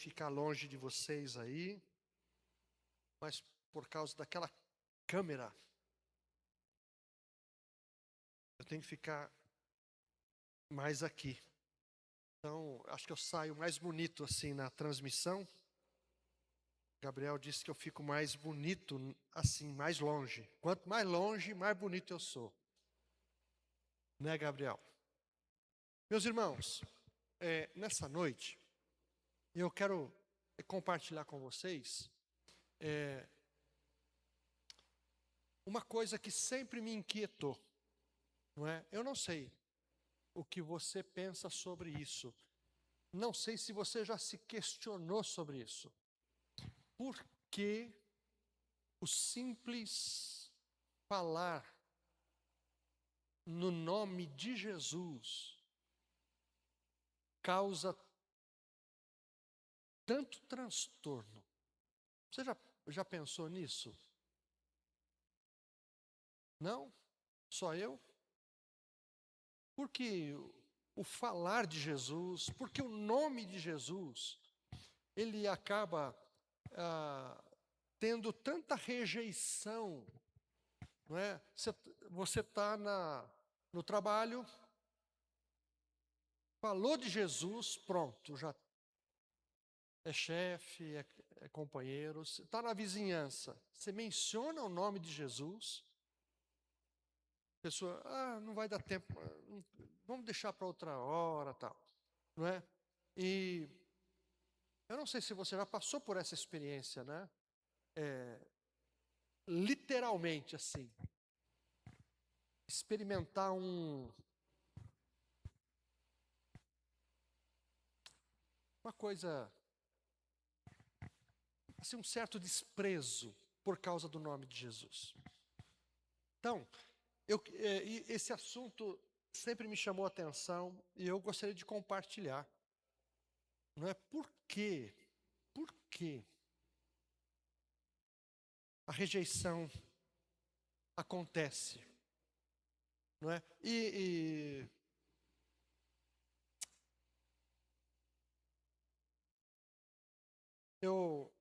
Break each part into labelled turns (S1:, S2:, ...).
S1: ficar longe de vocês aí, mas por causa daquela câmera, eu tenho que ficar mais aqui. Então, acho que eu saio mais bonito assim na transmissão. Gabriel disse que eu fico mais bonito assim, mais longe. Quanto mais longe, mais bonito eu sou. Né, Gabriel? Meus irmãos, nessa noite, eu quero compartilhar com vocês uma coisa que sempre me inquietou, não é? Eu não sei o que você pensa sobre isso. Não sei se você já se questionou sobre isso. Por que o simples falar no nome de Jesus causa tanto transtorno? Você já pensou nisso? Não? Só eu? Porque o falar de Jesus, porque o nome de Jesus, ele acaba tendo tanta rejeição, não é? Você está no trabalho, falou de Jesus, pronto, já é chefe, é companheiro. Está na vizinhança, você menciona o nome de Jesus, a pessoa, não vai dar tempo, vamos deixar para outra hora, tal, não é? E eu não sei se você já passou por essa experiência, né? Literalmente assim, experimentar uma coisa, assim, um certo desprezo por causa do nome de Jesus. Então, esse assunto sempre me chamou a atenção e eu gostaria de compartilhar. Não é? Por quê? Por que a rejeição acontece? Não é? Eu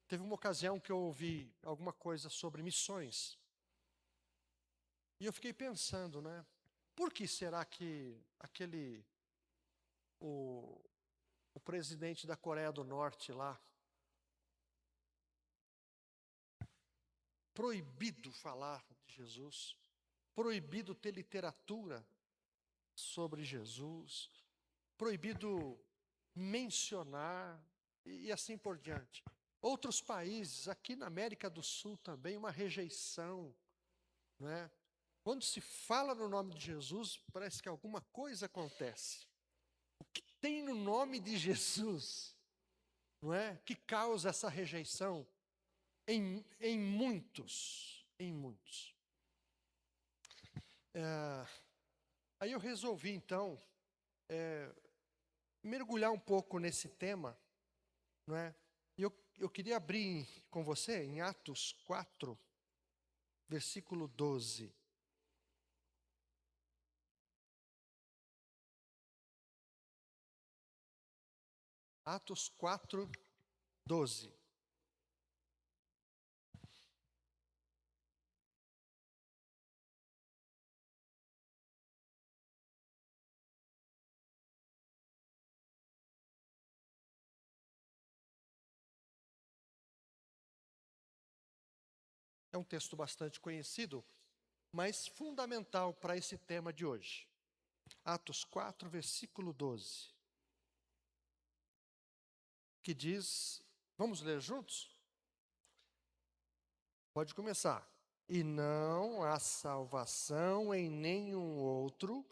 S1: teve uma ocasião que eu ouvi alguma coisa sobre missões. E eu fiquei pensando, né? Por que será que o presidente da Coreia do Norte lá, proibido falar de Jesus, proibido ter literatura sobre Jesus, proibido mencionar e assim por diante. Outros países, aqui na América do Sul também, uma rejeição, não é? Quando se fala no nome de Jesus, parece que alguma coisa acontece. O que tem no nome de Jesus, não é? Que causa essa rejeição em muitos, em muitos. Aí eu resolvi então mergulhar um pouco nesse tema, não é? E eu queria abrir com você em Atos 4, versículo 12. Atos 4, 12. É um texto bastante conhecido, mas fundamental para esse tema de hoje. Atos 4, versículo 12. Que diz, vamos ler juntos? Pode começar. E não há salvação em nenhum outro,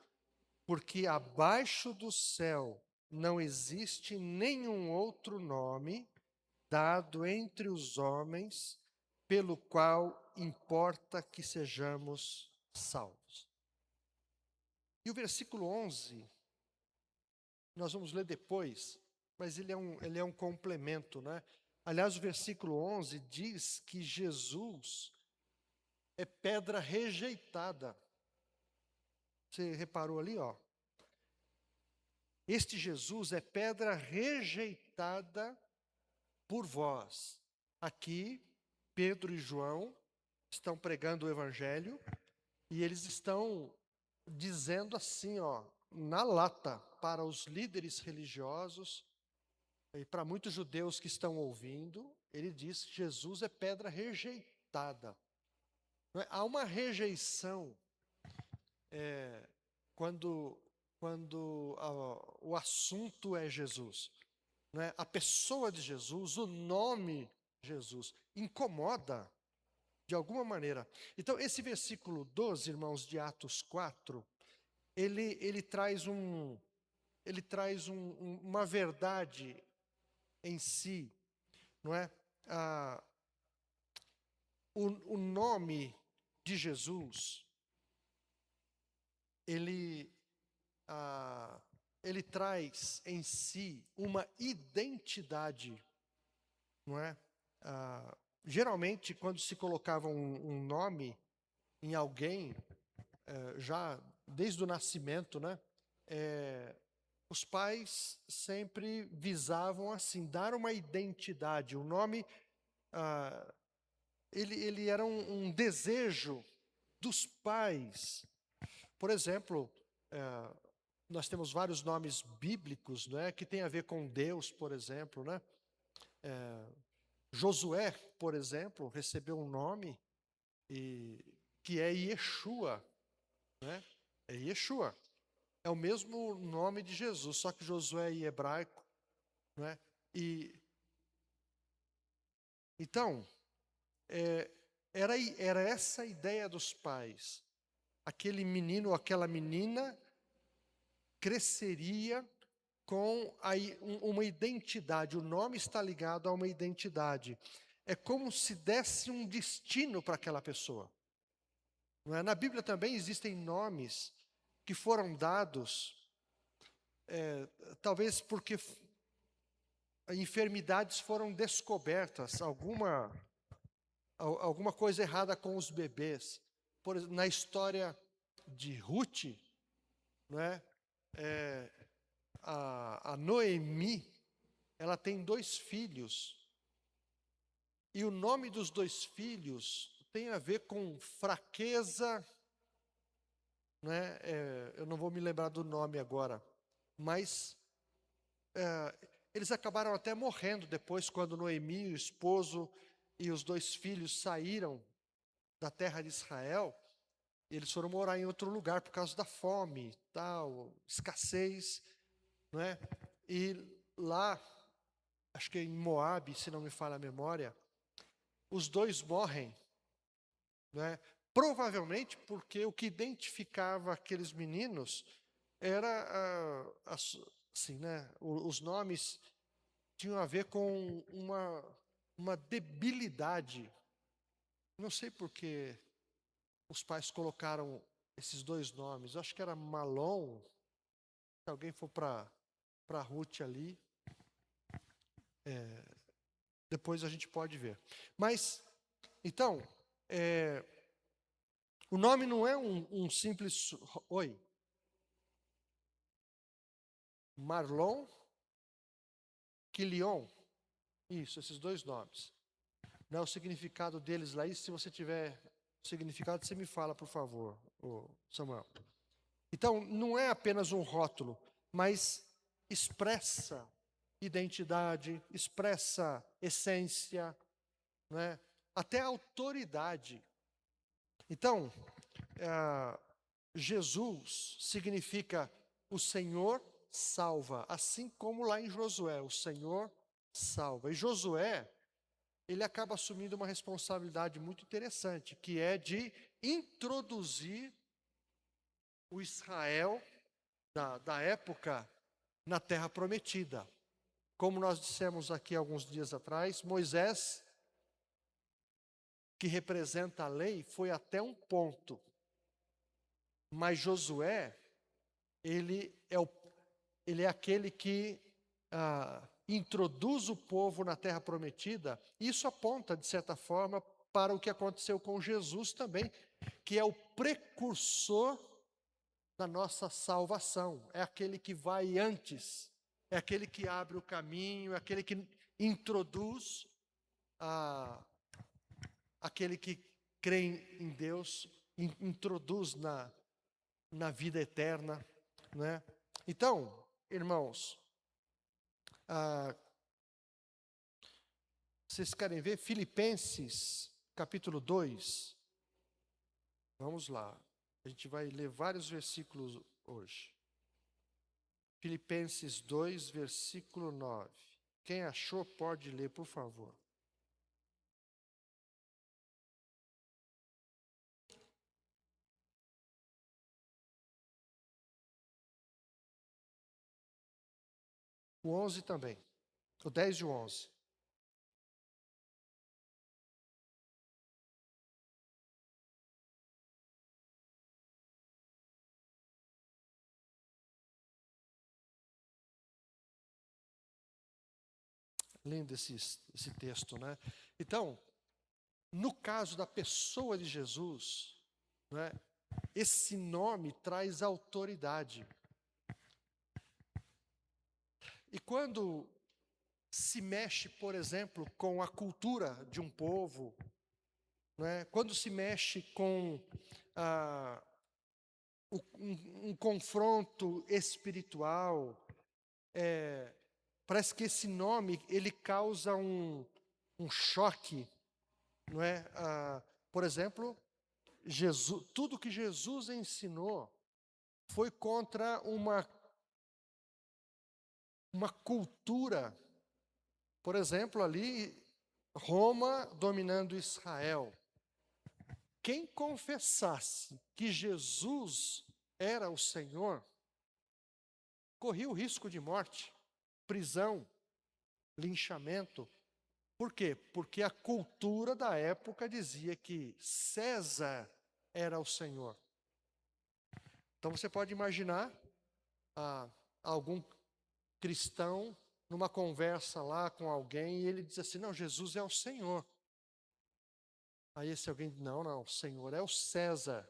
S1: porque abaixo do céu não existe nenhum outro nome dado entre os homens, pelo qual importa que sejamos salvos. E o versículo 11, nós vamos ler depois, mas ele é um complemento, né? Aliás, o versículo 11 diz que Jesus é pedra rejeitada. Você reparou ali, ó? Este Jesus é pedra rejeitada por vós. Aqui, Pedro e João estão pregando o evangelho e eles estão dizendo assim, ó, na lata, para os líderes religiosos e para muitos judeus que estão ouvindo, ele diz que Jesus é pedra rejeitada. Não é? Há uma rejeição quando, o assunto é Jesus. Não é? A pessoa de Jesus, o nome Jesus, incomoda de alguma maneira. Então, esse versículo 12, irmãos, de Atos 4, ele traz uma verdade em si, não é? O nome de Jesus, ele traz em si uma identidade, não é? Geralmente, quando se colocava um nome em alguém, já desde o nascimento, né? Os pais sempre visavam assim, dar uma identidade. O nome, ele era um desejo dos pais. Por exemplo, nós temos vários nomes bíblicos, né, que tem a ver com Deus, por exemplo, né? Josué, por exemplo, recebeu um nome que é Yeshua, né? É Yeshua. É o mesmo nome de Jesus, só que Josué é em hebraico, né? Então, era essa a ideia dos pais. Aquele menino ou aquela menina cresceria com uma identidade. O nome está ligado a uma identidade. É como se desse um destino para aquela pessoa. Não é? Na Bíblia também existem nomes que foram dados, talvez porque enfermidades foram descobertas, alguma coisa errada com os bebês. Por exemplo, na história de Ruth, não é? A Noemi, ela tem 2 filhos, e o nome dos 2 filhos tem a ver com fraqueza, né? Eu não vou me lembrar do nome agora, mas eles acabaram até morrendo depois, quando Noemi, o esposo e os 2 filhos saíram da terra de Israel. Eles foram morar em outro lugar por causa da fome, tal, escassez, não é? E lá, acho que em Moabe, se não me falha a memória, os 2 morrem, não é? Provavelmente porque o que identificava aqueles meninos era assim, né? Os nomes tinham a ver com uma debilidade. Não sei por que os pais colocaram esses 2 nomes. Eu acho que era Malom. Se alguém for para Ruth ali, depois a gente pode ver. Mas, então, o nome não é um simples... Oi? Marlon, Quilion. Isso, esses 2 nomes. Não é o significado deles lá. E se você tiver significado, você me fala, por favor, Samuel. Então, não é apenas um rótulo, mas expressa identidade, expressa essência, né? Até autoridade. Então, Jesus significa o Senhor salva, assim como lá em Josué, o Senhor salva. E Josué, ele acaba assumindo uma responsabilidade muito interessante, que é de introduzir o Israel da época na Terra Prometida. Como nós dissemos aqui alguns dias atrás, Moisés, que representa a lei, foi até um ponto. Mas Josué, ele é aquele que introduz o povo na Terra Prometida. Isso aponta, de certa forma, para o que aconteceu com Jesus também, que é o precursor da nossa salvação. É aquele que vai antes, é aquele que abre o caminho, é aquele que introduz aquele que crê em Deus, introduz na vida eterna, né? Então, irmãos, vocês querem ver Filipenses, capítulo 2? Vamos lá. A gente vai ler vários versículos hoje. Filipenses 2, versículo 9. Quem achou pode ler, por favor. O 11 também. O 10 e o 11. Lindo esse texto, né? Então, no caso da pessoa de Jesus, né, esse nome traz autoridade. E quando se mexe, por exemplo, com a cultura de um povo, né, quando se mexe com um confronto espiritual, parece que esse nome ele causa um choque, não é? Por exemplo, Jesus, tudo que Jesus ensinou foi contra uma cultura, por exemplo, ali Roma dominando Israel. Quem confessasse que Jesus era o Senhor, corria o risco de morte, prisão, linchamento. Por quê? Porque a cultura da época dizia que César era o Senhor. Então você pode imaginar algum cristão numa conversa lá com alguém e ele diz assim: não, Jesus é o Senhor. Aí esse alguém diz: não, o Senhor é o César.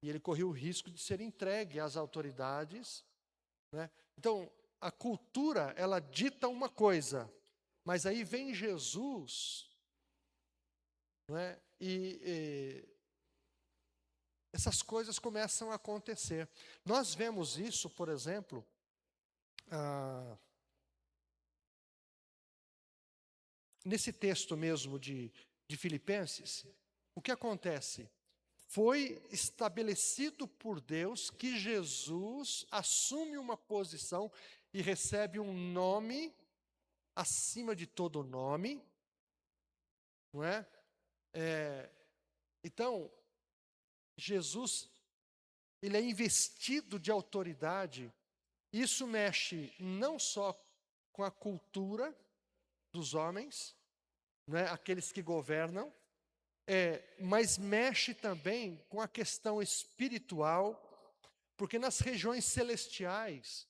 S1: E ele corria o risco de ser entregue às autoridades, né? Então, a cultura, ela dita uma coisa, mas aí vem Jesus, não é? E essas coisas começam a acontecer. Nós vemos isso, por exemplo, nesse texto mesmo de Filipenses. O que acontece? Foi estabelecido por Deus que Jesus assume uma posição e recebe um nome acima de todo nome, não é? Então, Jesus, ele é investido de autoridade. Isso mexe não só com a cultura dos homens, não é? Aqueles que governam, mas mexe também com a questão espiritual, porque nas regiões celestiais,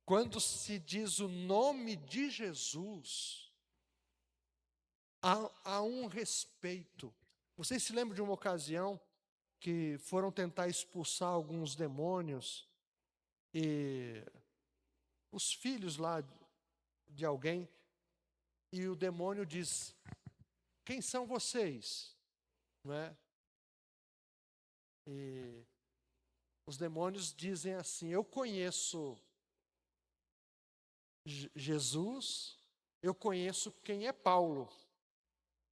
S1: quando se diz o nome de Jesus, há um respeito. Vocês se lembram de uma ocasião que foram tentar expulsar alguns demônios e os filhos lá de alguém, e o demônio diz: quem são vocês? Não é? E os demônios dizem assim: eu conheço Jesus, eu conheço quem é Paulo.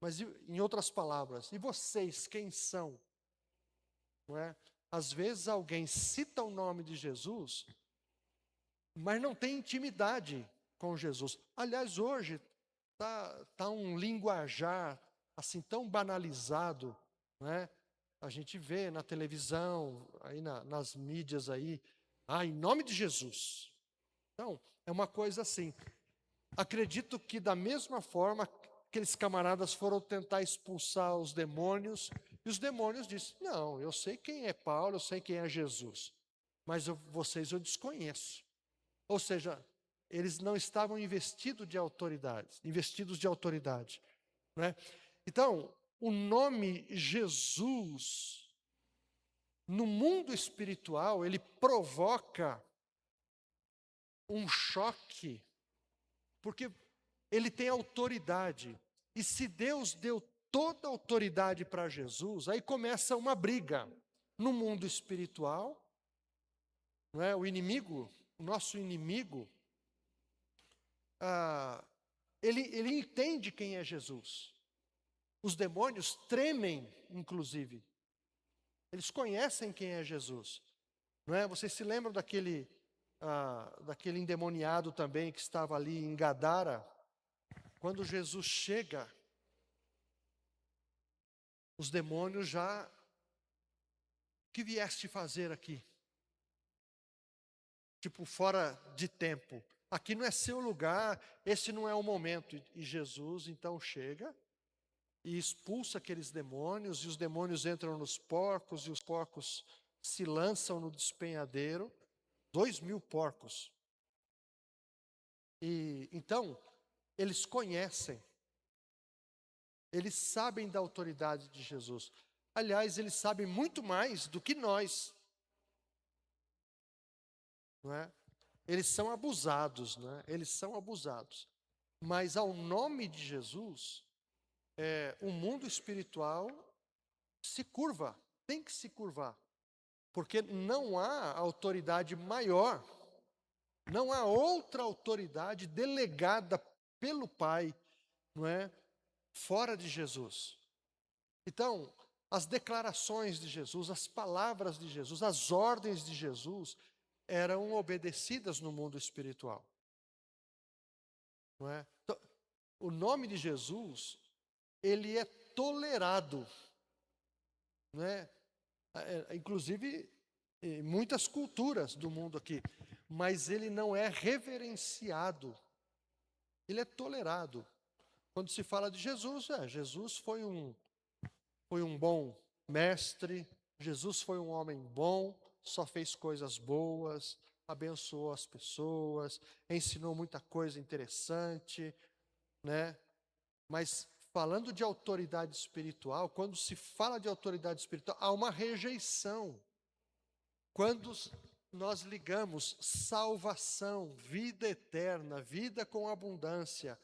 S1: Mas, em outras palavras, e vocês quem são? Não é? Às vezes alguém cita o nome de Jesus, mas não tem intimidade com Jesus. Aliás, hoje tá um linguajar assim tão banalizado, não é? A gente vê na televisão, aí nas mídias aí, em nome de Jesus. Então, é uma coisa assim. Acredito que da mesma forma, aqueles camaradas foram tentar expulsar os demônios, e os demônios disseram: não, eu sei quem é Paulo, eu sei quem é Jesus, mas vocês eu desconheço. Ou seja, eles não estavam investidos de autoridade, né? Então, o nome Jesus no mundo espiritual, ele provoca um choque, porque ele tem autoridade. E se Deus deu toda a autoridade para Jesus, aí começa uma briga no mundo espiritual, não é? O inimigo, o nosso inimigo, ele entende quem é Jesus. Os demônios tremem, inclusive. Eles conhecem quem é Jesus. Não é? Vocês se lembram daquele endemoniado também que estava ali em Gadara? Quando Jesus chega, os demônios já... O que vieste fazer aqui? Tipo, fora de tempo. Aqui não é seu lugar, esse não é o momento. E Jesus então chega e expulsa aqueles demônios, e os demônios entram nos porcos, e os porcos se lançam no despenhadeiro. 2.000 porcos. E então, eles conhecem, eles sabem da autoridade de Jesus. Aliás, eles sabem muito mais do que nós, não é? Eles são abusados, né? Eles são abusados. Mas ao nome de Jesus, o mundo espiritual se curva, tem que se curvar. Porque não há autoridade maior, não há outra autoridade delegada pelo Pai, não é? Fora de Jesus. Então, as declarações de Jesus, as palavras de Jesus, as ordens de Jesus eram obedecidas no mundo espiritual. Não é? Então, o nome de Jesus, ele é tolerado, não é? Inclusive em muitas culturas do mundo aqui, mas ele não é reverenciado, ele é tolerado. Quando se fala de Jesus, Jesus foi um bom mestre, Jesus foi um homem bom, só fez coisas boas, abençoou as pessoas, ensinou muita coisa interessante, né? Mas falando de autoridade espiritual, quando se fala de autoridade espiritual, há uma rejeição. Quando nós ligamos salvação, vida eterna, vida com abundância,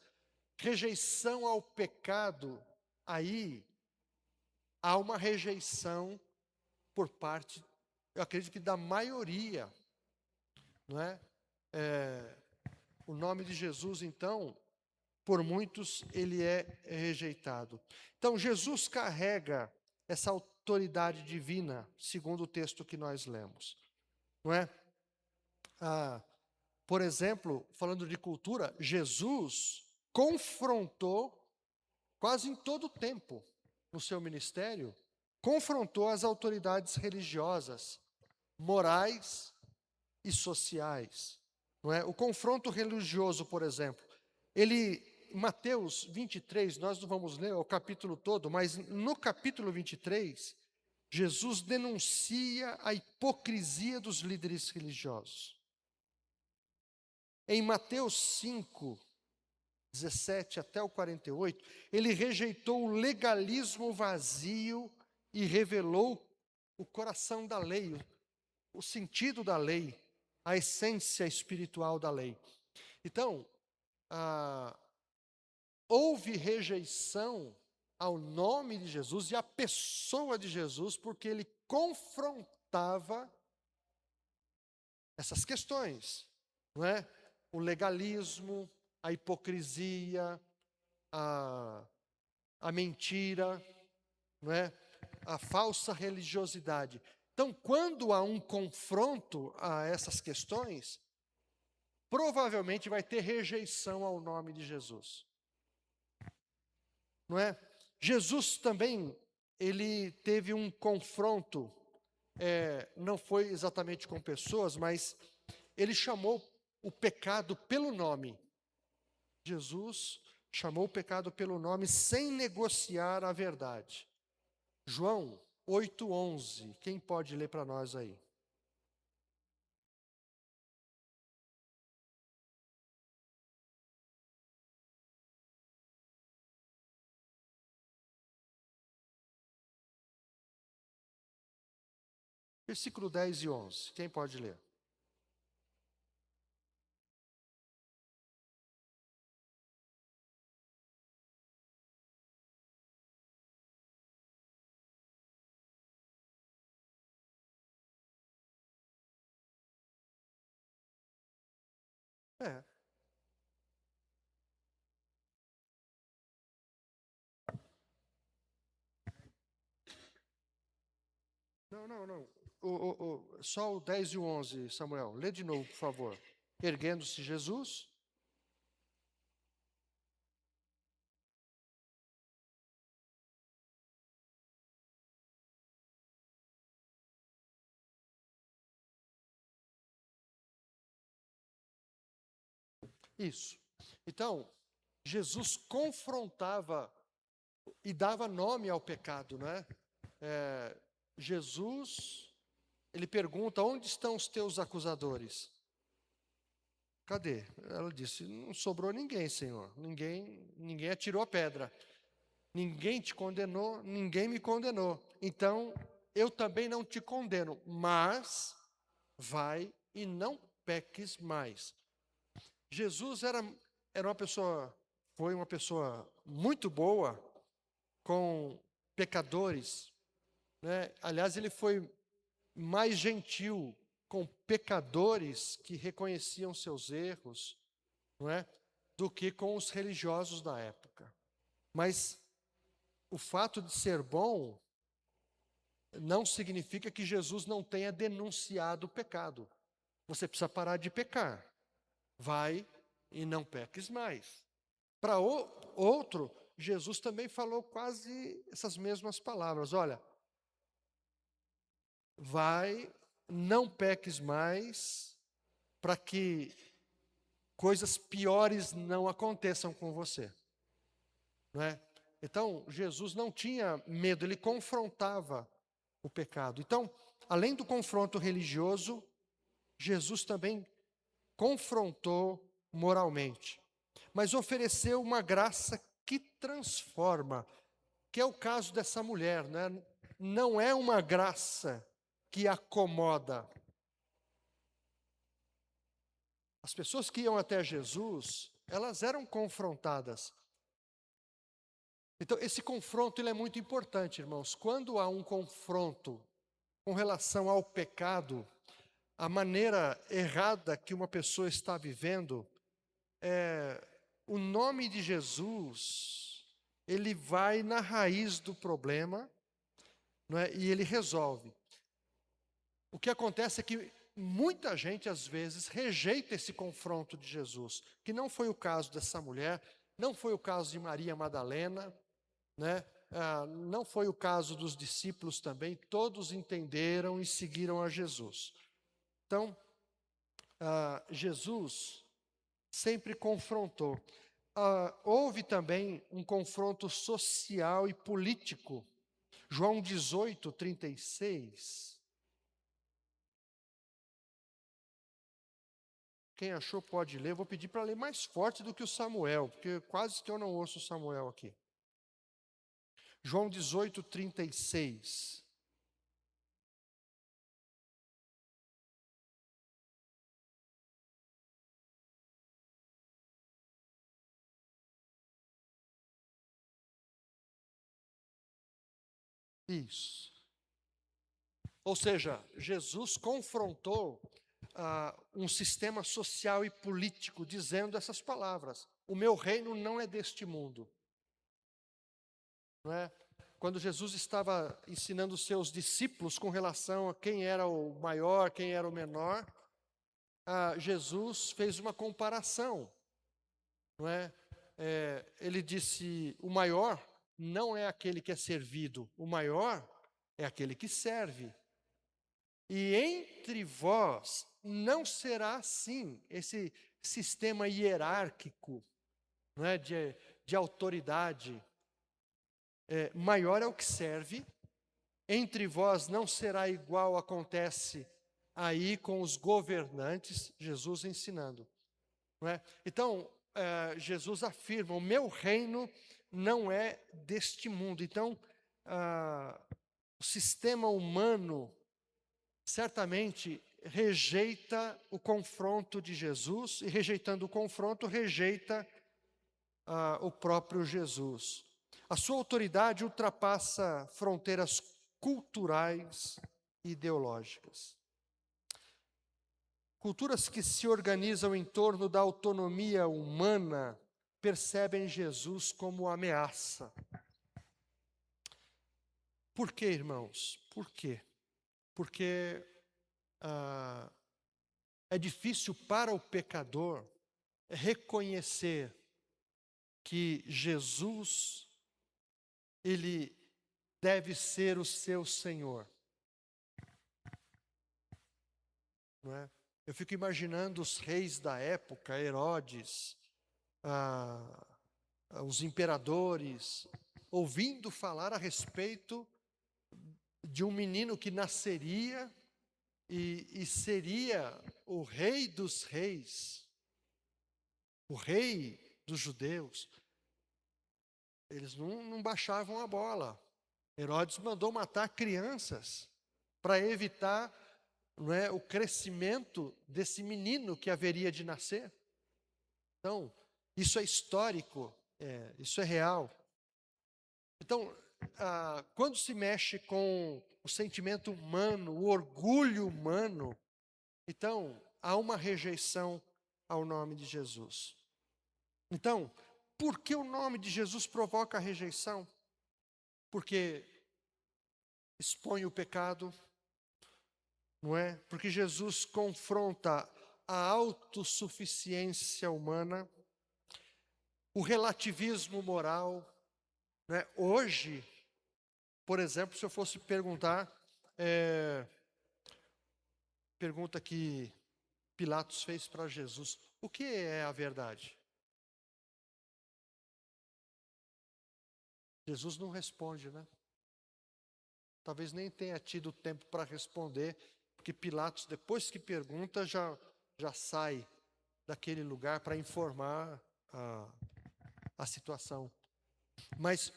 S1: rejeição ao pecado, aí há uma rejeição por parte, eu acredito que da maioria, não é? O nome de Jesus, então, por muitos ele é rejeitado. Então, Jesus carrega essa autoridade divina, segundo o texto que nós lemos, não é? Por exemplo, falando de cultura, Jesus confrontou, quase em todo o tempo, no seu ministério, confrontou as autoridades religiosas, morais e sociais. Não é? O confronto religioso, por exemplo, em Mateus 23, nós não vamos ler o capítulo todo, mas no capítulo 23, Jesus denuncia a hipocrisia dos líderes religiosos. Em Mateus 5, 17 até o 48, ele rejeitou o legalismo vazio e revelou o coração da lei, o sentido da lei, a essência espiritual da lei. Então, houve rejeição ao nome de Jesus e à pessoa de Jesus, porque ele confrontava essas questões, não é? O legalismo, a hipocrisia, a mentira, não é? A falsa religiosidade. Então, quando há um confronto a essas questões, provavelmente vai ter rejeição ao nome de Jesus. Não é? Jesus também, ele teve um confronto, não foi exatamente com pessoas, mas ele chamou o pecado pelo nome. Jesus chamou o pecado pelo nome sem negociar a verdade. João 8:11, quem pode ler para nós aí? Versículo 10 e 11. Quem pode ler? É. Não, não, não. Só o 10 e o 11, Samuel. Lê de novo, por favor. Erguendo-se Jesus. Isso. Então, Jesus confrontava e dava nome ao pecado, né? Jesus, ele pergunta: onde estão os teus acusadores? Cadê? Ela disse: não sobrou ninguém, Senhor. Ninguém atirou a pedra. Ninguém te condenou, ninguém me condenou. Então, eu também não te condeno, mas vai e não peques mais. Jesus era uma pessoa, foi uma pessoa muito boa com pecadores, né? Aliás, ele foi mais gentil com pecadores que reconheciam seus erros, não é? Do que com os religiosos da época. Mas o fato de ser bom não significa que Jesus não tenha denunciado o pecado. Você precisa parar de pecar. Vai e não peques mais. Para outro, Jesus também falou quase essas mesmas palavras. Olha, vai, não peques mais, para que coisas piores não aconteçam com você. Não é? Então, Jesus não tinha medo, ele confrontava o pecado. Então, além do confronto religioso, Jesus também confrontou moralmente, mas ofereceu uma graça que transforma, que é o caso dessa mulher, né? Não é uma graça que acomoda. As pessoas que iam até Jesus, elas eram confrontadas. Então, esse confronto ele é muito importante, irmãos. Quando há um confronto com relação ao pecado, a maneira errada que uma pessoa está vivendo, o nome de Jesus, ele vai na raiz do problema, não é? E ele resolve. O que acontece é que muita gente, às vezes, rejeita esse confronto de Jesus, que não foi o caso dessa mulher, não foi o caso de Maria Madalena, né? Não foi o caso dos discípulos também, todos entenderam e seguiram a Jesus. Então, Jesus sempre confrontou. Houve também um confronto social e político. João 18, 36. Quem achou pode ler. Vou pedir para ler mais forte do que o Samuel, porque quase que eu não ouço o Samuel aqui. João 18, 36. Isso. Ou seja, Jesus confrontou um sistema social e político dizendo essas palavras: o meu reino não é deste mundo. Não é? Quando Jesus estava ensinando os seus discípulos com relação a quem era o maior, quem era o menor, Jesus fez uma comparação. Não é? Ele disse: o maior não é aquele que é servido, o maior é aquele que serve. E entre vós não será assim, esse sistema hierárquico, não é, de autoridade. Maior é o que serve, entre vós não será igual acontece aí com os governantes, Jesus ensinando. Não é? Então, Jesus afirma: o meu reino não é deste mundo. Então, o sistema humano certamente rejeita o confronto de Jesus, e rejeitando o confronto, rejeita o próprio Jesus. A sua autoridade ultrapassa fronteiras culturais e ideológicas. Culturas que se organizam em torno da autonomia humana percebem Jesus como ameaça. Por quê, irmãos? Por quê? Porque é difícil para o pecador reconhecer que Jesus, ele deve ser o seu Senhor. Não é? Eu fico imaginando os reis da época, Herodes, os imperadores, ouvindo falar a respeito de um menino que nasceria e seria o rei dos reis, o rei dos judeus. Eles não baixavam a bola. Herodes mandou matar crianças para evitar, não é, o crescimento desse menino que haveria de nascer. Então, isso é histórico, isso é real. Então, quando se mexe com o sentimento humano, o orgulho humano, então há uma rejeição ao nome de Jesus. Então, por que o nome de Jesus provoca rejeição? Porque expõe o pecado, não é? Porque Jesus confronta a autossuficiência humana, o relativismo moral, né? Hoje, por exemplo, se eu fosse perguntar, pergunta que Pilatos fez para Jesus: o que é a verdade? Jesus não responde, né? Talvez nem tenha tido tempo para responder, porque Pilatos, depois que pergunta, já sai daquele lugar para informar a situação. Mas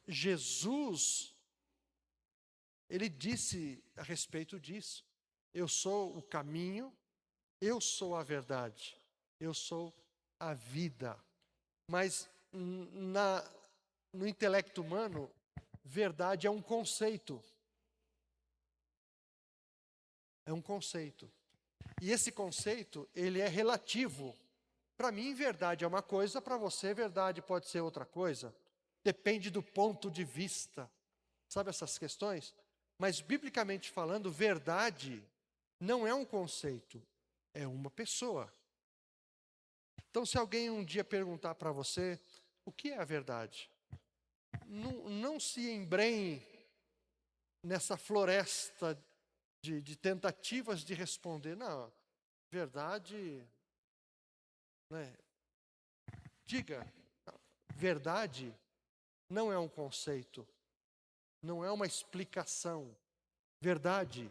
S1: Jesus, ele disse a respeito disso: eu sou o caminho, eu sou a verdade, eu sou a vida. Mas no intelecto humano, verdade é um conceito. É um conceito. E esse conceito, ele é relativo. Para mim, verdade é uma coisa, para você, verdade pode ser outra coisa. Depende do ponto de vista. Sabe essas questões? Mas, biblicamente falando, verdade não é um conceito, é uma pessoa. Então, se alguém um dia perguntar para você, o que é a verdade? Não se embrenhe nessa floresta de tentativas de responder. Não, verdade, né? Diga, verdade não é um conceito, não é uma explicação. Verdade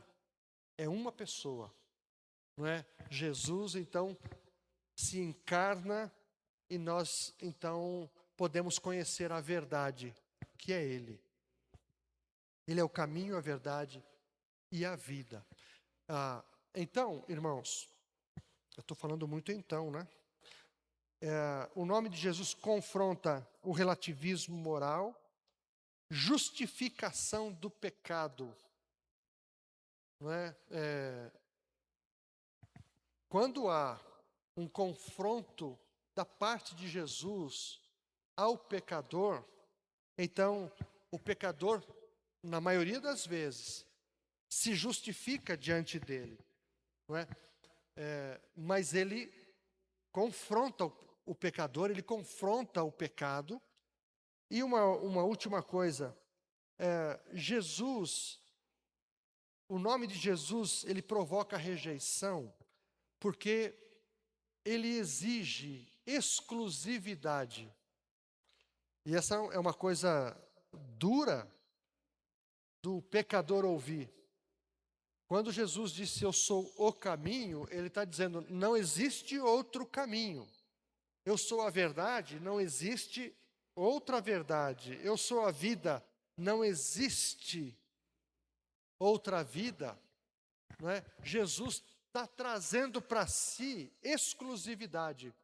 S1: é uma pessoa, não é? Jesus, então, se encarna e nós, então, podemos conhecer a verdade, que é Ele. Ele é o caminho, a verdade e a vida. Então, irmãos, eu estou falando muito então, né? O nome de Jesus confronta o relativismo moral, justificação do pecado. Não é? Quando há um confronto da parte de Jesus ao pecador, então o pecador, na maioria das vezes, se justifica diante dele, não é? Mas ele confronta o pecador, ele confronta o pecado. E uma última coisa, Jesus, o nome de Jesus, ele provoca rejeição, porque ele exige exclusividade. E essa é uma coisa dura do pecador ouvir. Quando Jesus disse, eu sou o caminho, ele está dizendo, não existe outro caminho. Eu sou a verdade, não existe outra verdade. Eu sou a vida, não existe outra vida. não é? Jesus está trazendo para si exclusividade.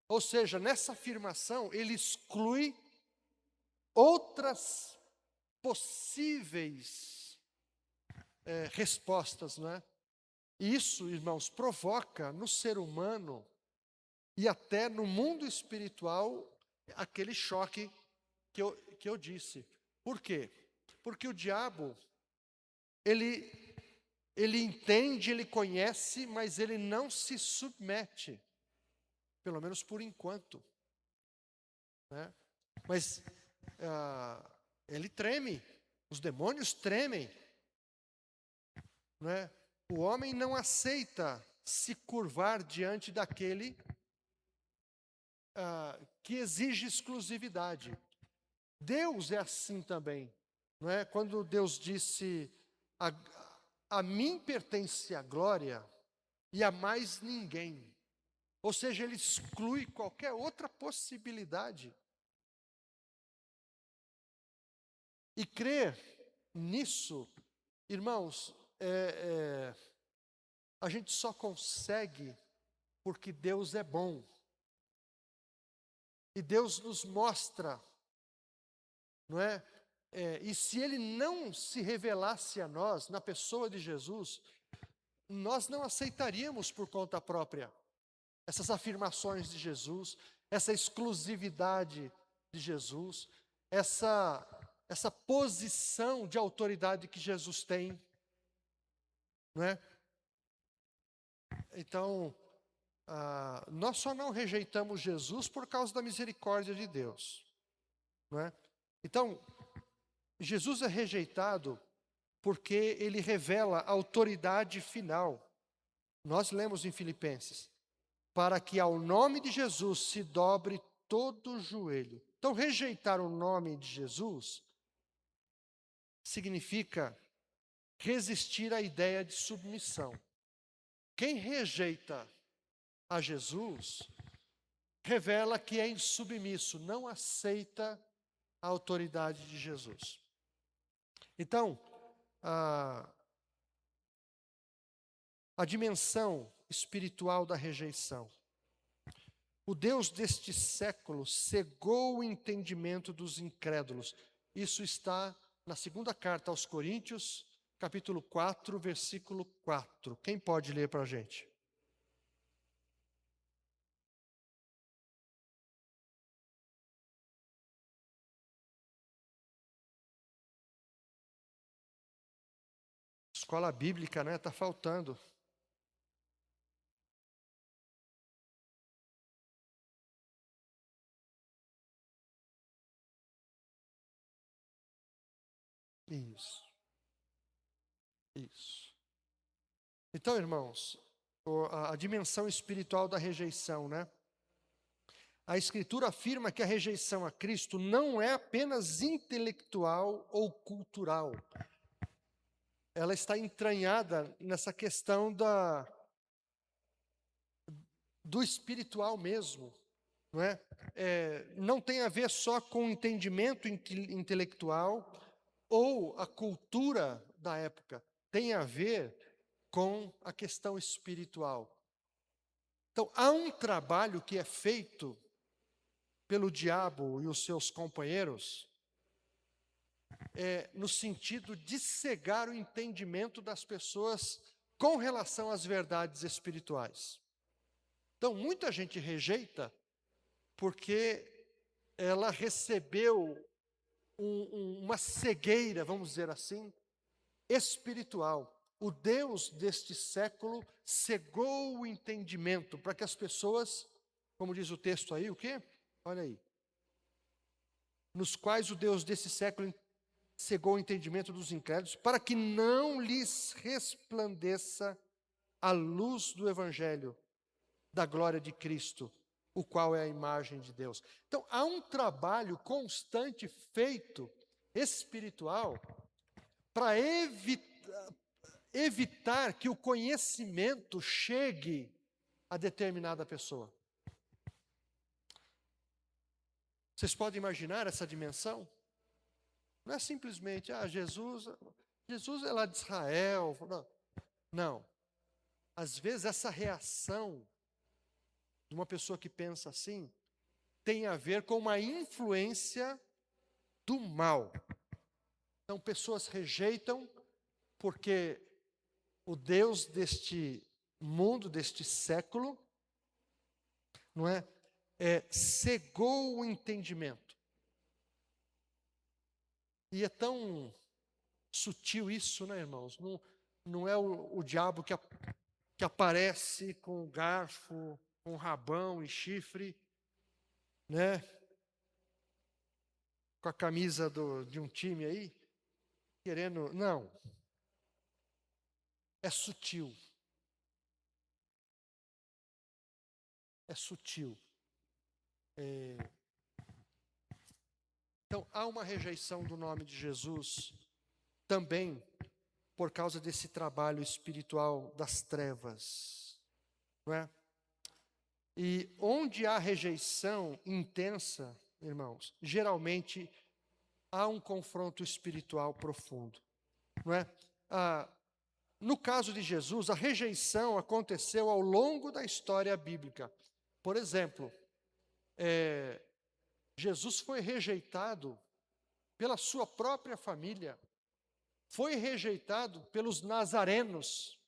S1: Ou seja, nessa afirmação, ele exclui outras possíveis respostas, não é? E isso, irmãos, provoca no ser humano e até no mundo espiritual aquele choque que eu disse. Por quê? Porque o diabo, ele entende, ele conhece, mas ele não se submete, pelo menos por enquanto, né? Mas ele treme, os demônios tremem, né? O homem não aceita se curvar diante daquele que exige exclusividade. Deus é assim também, não é? Quando Deus disse: a mim pertence a glória e a mais ninguém. Ou seja, ele exclui qualquer outra possibilidade. E crer nisso, irmãos, a gente só consegue porque Deus é bom. E Deus nos mostra, não é? E se Ele não se revelasse a nós, na pessoa de Jesus, nós não aceitaríamos por conta própria essas afirmações de Jesus, essa exclusividade de Jesus, essa posição de autoridade que Jesus tem, não é? Então, nós só não rejeitamos Jesus por causa da misericórdia de Deus, não é? Então, Jesus é rejeitado porque ele revela a autoridade final. Nós lemos em Filipenses, para que ao nome de Jesus se dobre todo o joelho. Então, rejeitar o nome de Jesus significa resistir à ideia de submissão. Quem rejeita a Jesus revela que é insubmisso, não aceita a autoridade de Jesus. Então, a dimensão espiritual da rejeição. O Deus deste século cegou o entendimento dos incrédulos. Isso está na segunda carta aos Coríntios, capítulo 4, versículo 4. Quem pode ler para a gente? Escola bíblica, né? Está faltando. Isso. Isso. Então, irmãos, a dimensão espiritual da rejeição, né? A Escritura afirma que a rejeição a Cristo não é apenas intelectual ou cultural. Ela está entranhada nessa questão do espiritual mesmo, não é? Não tem a ver só com o entendimento intelectual ou a cultura da época, tem a ver com a questão espiritual. Então, há um trabalho que é feito pelo diabo e os seus companheiros, no sentido de cegar o entendimento das pessoas com relação às verdades espirituais. Então, muita gente rejeita porque ela recebeu uma cegueira, vamos dizer assim, espiritual. O Deus deste século cegou o entendimento para que as pessoas, como diz o texto aí, o quê? Olha aí. Nos quais o Deus desse século cegou o entendimento dos incrédulos, para que não lhes resplandeça a luz do Evangelho, da glória de Cristo, o qual é a imagem de Deus. Então, há um trabalho constante feito, espiritual, para evitar que o conhecimento chegue a determinada pessoa. Vocês podem imaginar essa dimensão? Não é simplesmente, Jesus é lá de Israel. Não. às vezes essa reação de uma pessoa que pensa assim tem a ver com uma influência do mal. Então, pessoas rejeitam porque o Deus deste mundo, deste século, não é, cegou o entendimento. E é tão sutil isso, né, irmãos? Não é o diabo que aparece com garfo, com rabão e chifre, né? Com a camisa de um time aí, querendo. Não. É sutil. É sutil. Então, há uma rejeição do nome de Jesus também por causa desse trabalho espiritual das trevas, não é? E onde há rejeição intensa, irmãos, geralmente há um confronto espiritual profundo, não é? No caso de Jesus, a rejeição aconteceu ao longo da história bíblica. Por exemplo, Jesus foi rejeitado pela sua própria família, foi rejeitado pelos nazarenos.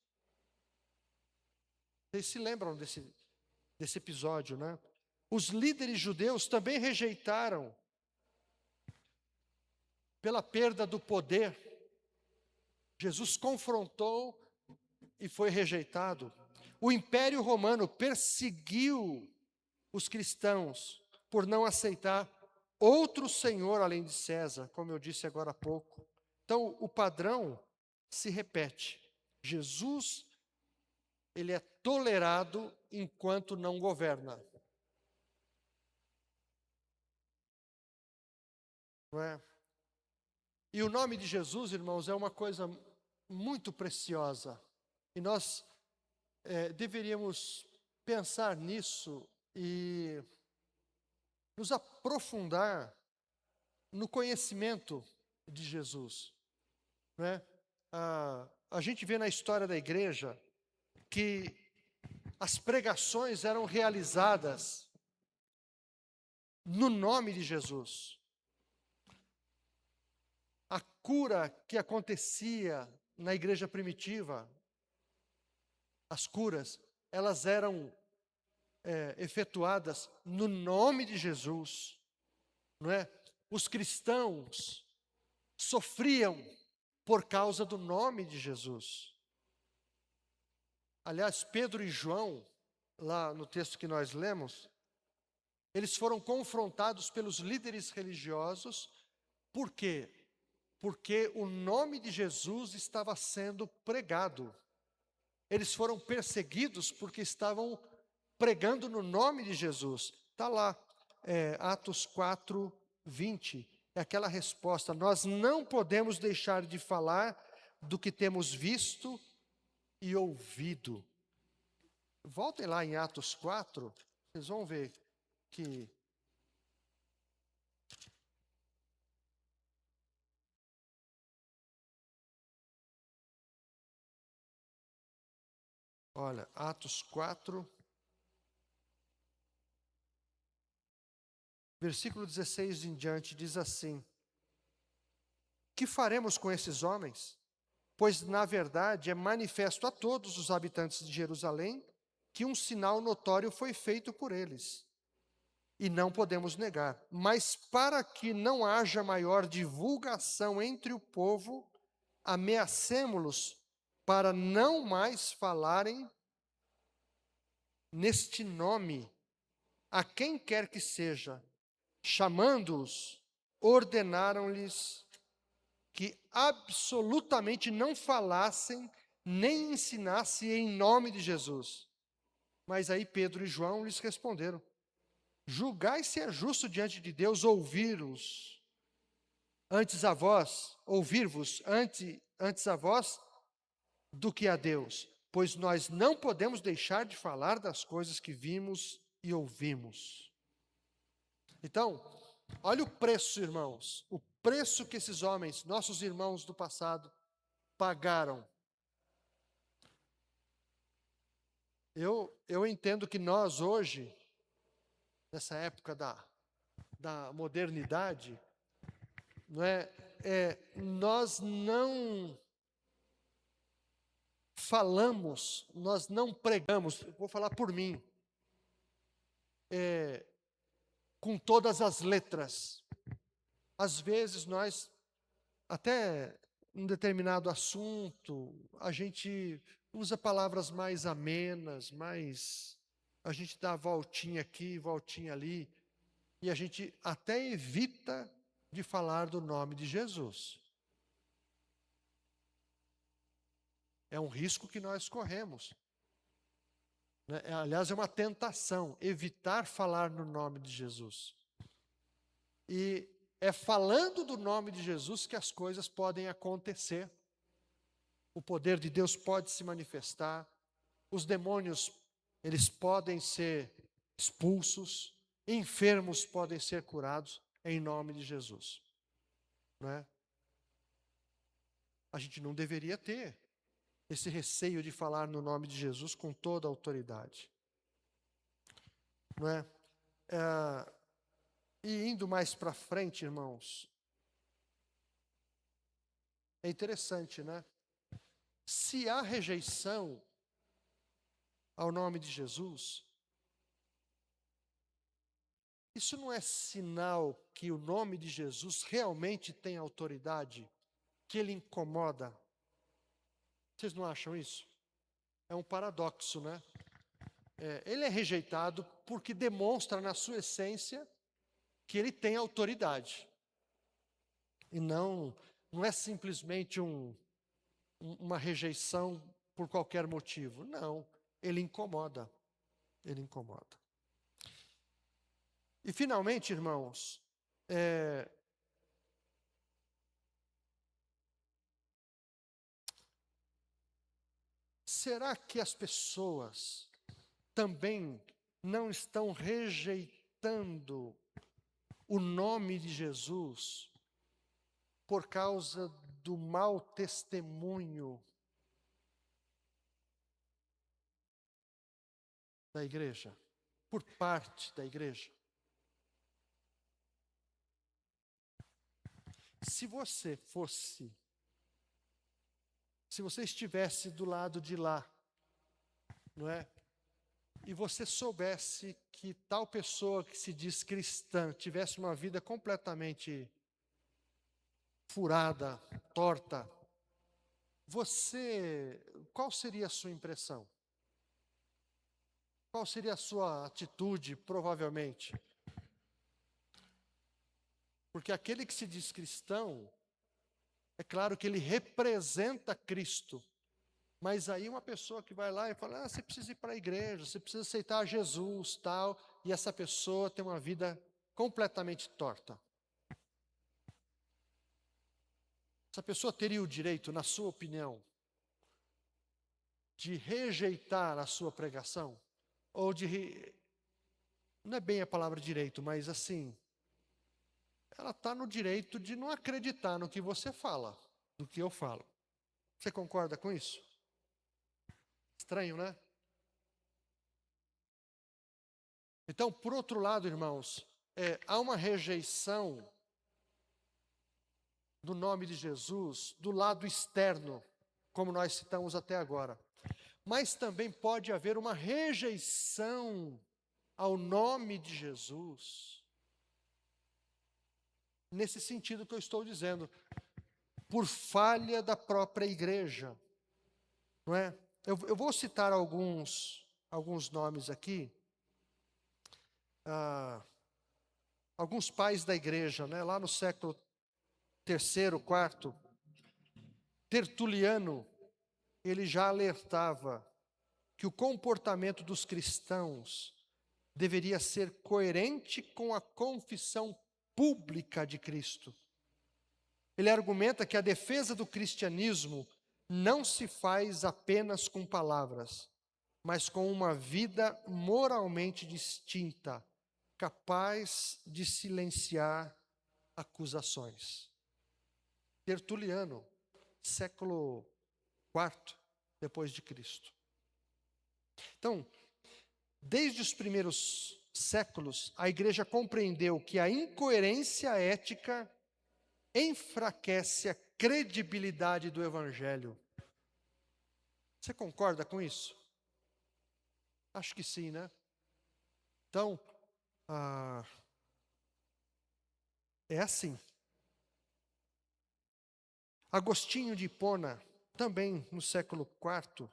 S1: Vocês se lembram desse episódio, né? Os líderes judeus também rejeitaram pela perda do poder. Jesus confrontou e foi rejeitado. O Império Romano perseguiu os cristãos por não aceitar outro senhor além de César, como eu disse agora há pouco. Então, o padrão se repete. Jesus, ele é tolerado enquanto não governa. Não é? E o nome de Jesus, irmãos, é uma coisa muito preciosa. E nós deveríamos pensar nisso e nos aprofundar no conhecimento de Jesus. Não é? A gente vê na história da igreja que as pregações eram realizadas no nome de Jesus. A cura que acontecia na igreja primitiva, as curas, elas eram efetuadas no nome de Jesus, não é? Os cristãos sofriam por causa do nome de Jesus. Aliás, Pedro e João, lá no texto que nós lemos, eles foram confrontados pelos líderes religiosos. Por quê? Porque o nome de Jesus estava sendo pregado. Eles foram perseguidos porque estavam pregando no nome de Jesus. Está lá, Atos 4, 20. É aquela resposta: nós não podemos deixar de falar do que temos visto e ouvido. Voltem lá em Atos 4, vocês vão ver que olha, Atos 4, versículo 16 em diante, diz assim: que faremos com esses homens? Pois, na verdade, é manifesto a todos os habitantes de Jerusalém que um sinal notório foi feito por eles. E não podemos negar. Mas para que não haja maior divulgação entre o povo, ameacemo-los para não mais falarem neste nome a quem quer que seja. Chamando-os, ordenaram-lhes que absolutamente não falassem nem ensinassem em nome de Jesus. Mas aí Pedro e João lhes responderam: julgai se é justo diante de Deus ouvir-vos antes a vós do que a Deus, pois nós não podemos deixar de falar das coisas que vimos e ouvimos. Então, olha o preço, irmãos, o preço que esses homens, nossos irmãos do passado, pagaram. Eu entendo que nós hoje, nessa época da modernidade, não é, nós não falamos, nós não pregamos, vou falar por mim, com todas as letras. Às vezes nós, até um determinado assunto, a gente usa palavras mais amenas, a gente dá voltinha aqui, voltinha ali, e a gente até evita de falar do nome de Jesus. É um risco que nós corremos, né? Aliás, é uma tentação evitar falar no nome de Jesus. E é falando do nome de Jesus que as coisas podem acontecer. O poder de Deus pode se manifestar, os demônios, eles podem ser expulsos, enfermos podem ser curados em nome de Jesus, não é? A gente não deveria ter esse receio de falar no nome de Jesus com toda a autoridade, não é? E indo mais para frente, irmãos, é interessante, né? Se há rejeição ao nome de Jesus, isso não é sinal que o nome de Jesus realmente tem autoridade, que ele incomoda? Vocês não acham isso? É um paradoxo, né? Ele é rejeitado porque demonstra na sua essência que ele tem autoridade. E não é simplesmente uma rejeição por qualquer motivo. Não, ele incomoda. Ele incomoda. E finalmente, irmãos, será que as pessoas também não estão rejeitando o nome de Jesus por causa do mau testemunho da igreja, por parte da igreja? Se você estivesse do lado de lá, não é? E você soubesse que tal pessoa que se diz cristã tivesse uma vida completamente furada, torta, qual seria a sua impressão? Qual seria a sua atitude, provavelmente? Porque aquele que se diz cristão, é claro que ele representa Cristo. Mas aí uma pessoa que vai lá e fala, você precisa ir para a igreja, você precisa aceitar Jesus, tal, e essa pessoa tem uma vida completamente torta. Essa pessoa teria o direito, na sua opinião, de rejeitar a sua pregação? Ou não é bem a palavra direito, mas assim, ela está no direito de não acreditar no que você fala, do que eu falo. Você concorda com isso? Estranho, né? Então, por outro lado, irmãos, há uma rejeição do nome de Jesus do lado externo, como nós citamos até agora. Mas também pode haver uma rejeição ao nome de Jesus, nesse sentido que eu estou dizendo, por falha da própria igreja, não é? Eu vou citar alguns nomes aqui, alguns pais da igreja, né? Lá no século terceiro, quarto, Tertuliano, ele já alertava que o comportamento dos cristãos deveria ser coerente com a confissão pública de Cristo. Ele argumenta que a defesa do cristianismo não se faz apenas com palavras, mas com uma vida moralmente distinta, capaz de silenciar acusações. Tertuliano, século IV depois de Cristo. Então, desde os primeiros séculos, a igreja compreendeu que a incoerência ética enfraquece a credibilidade do evangelho. Você concorda com isso? Acho que sim, né? Então, é assim. Agostinho de Hipona, também no século IV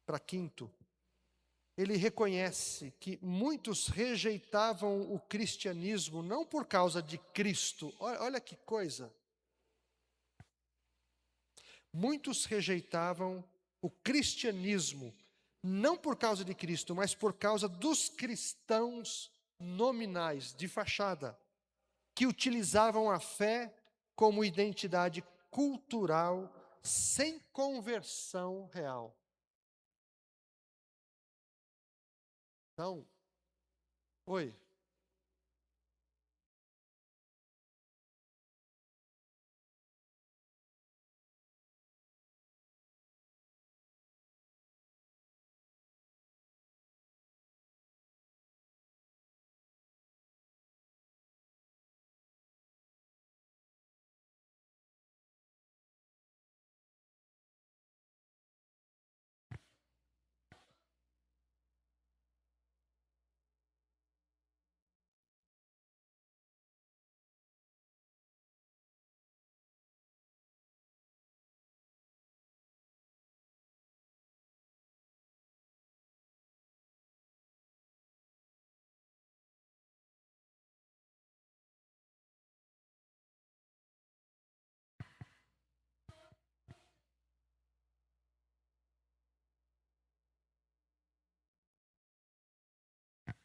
S1: para V, ele reconhece que muitos rejeitavam o cristianismo não por causa de Cristo. Olha que coisa. Muitos rejeitavam o cristianismo não por causa de Cristo, mas por causa dos cristãos nominais, de fachada, que utilizavam a fé como identidade cultural sem conversão real. Então, oi.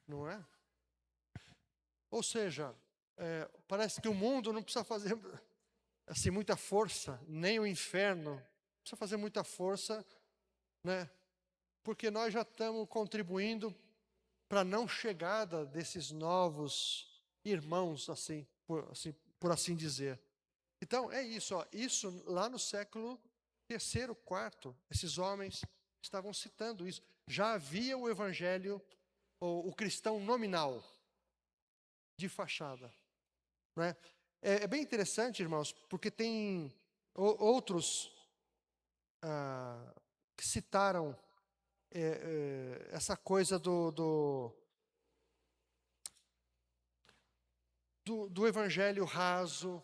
S1: Não é? Ou seja, parece que o mundo não precisa fazer assim muita força, nem o inferno precisa fazer muita força, né? Porque nós já estamos contribuindo para a não chegada desses novos irmãos, por assim dizer. Então é isso, ó, isso lá no século terceiro, quarto, esses homens estavam citando isso. Já havia o evangelho, o cristão nominal, de fachada, não é? É bem interessante, irmãos, porque tem outros que citaram essa coisa do evangelho raso,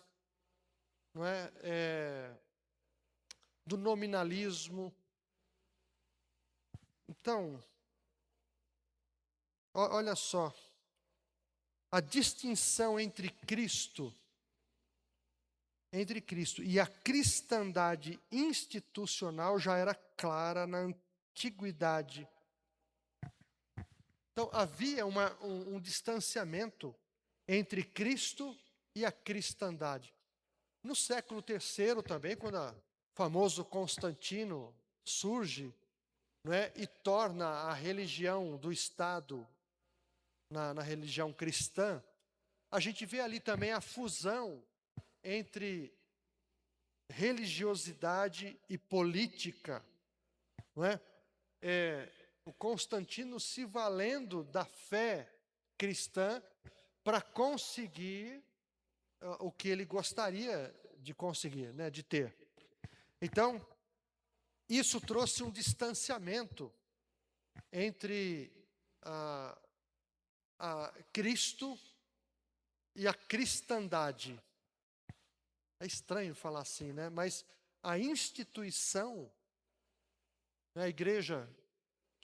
S1: não é? Do nominalismo. Então, olha só, a distinção entre Cristo e a cristandade institucional já era clara na antiguidade. Então, havia um distanciamento entre Cristo e a cristandade. No século III também, quando o famoso Constantino surge, não é, e torna a religião do Estado na religião cristã, a gente vê ali também a fusão entre religiosidade e política, não é? O Constantino se valendo da fé cristã para conseguir o que ele gostaria de conseguir, né, de ter. Então, isso trouxe um distanciamento entre a Cristo e a cristandade. É estranho falar assim, né? Mas a instituição, né, a igreja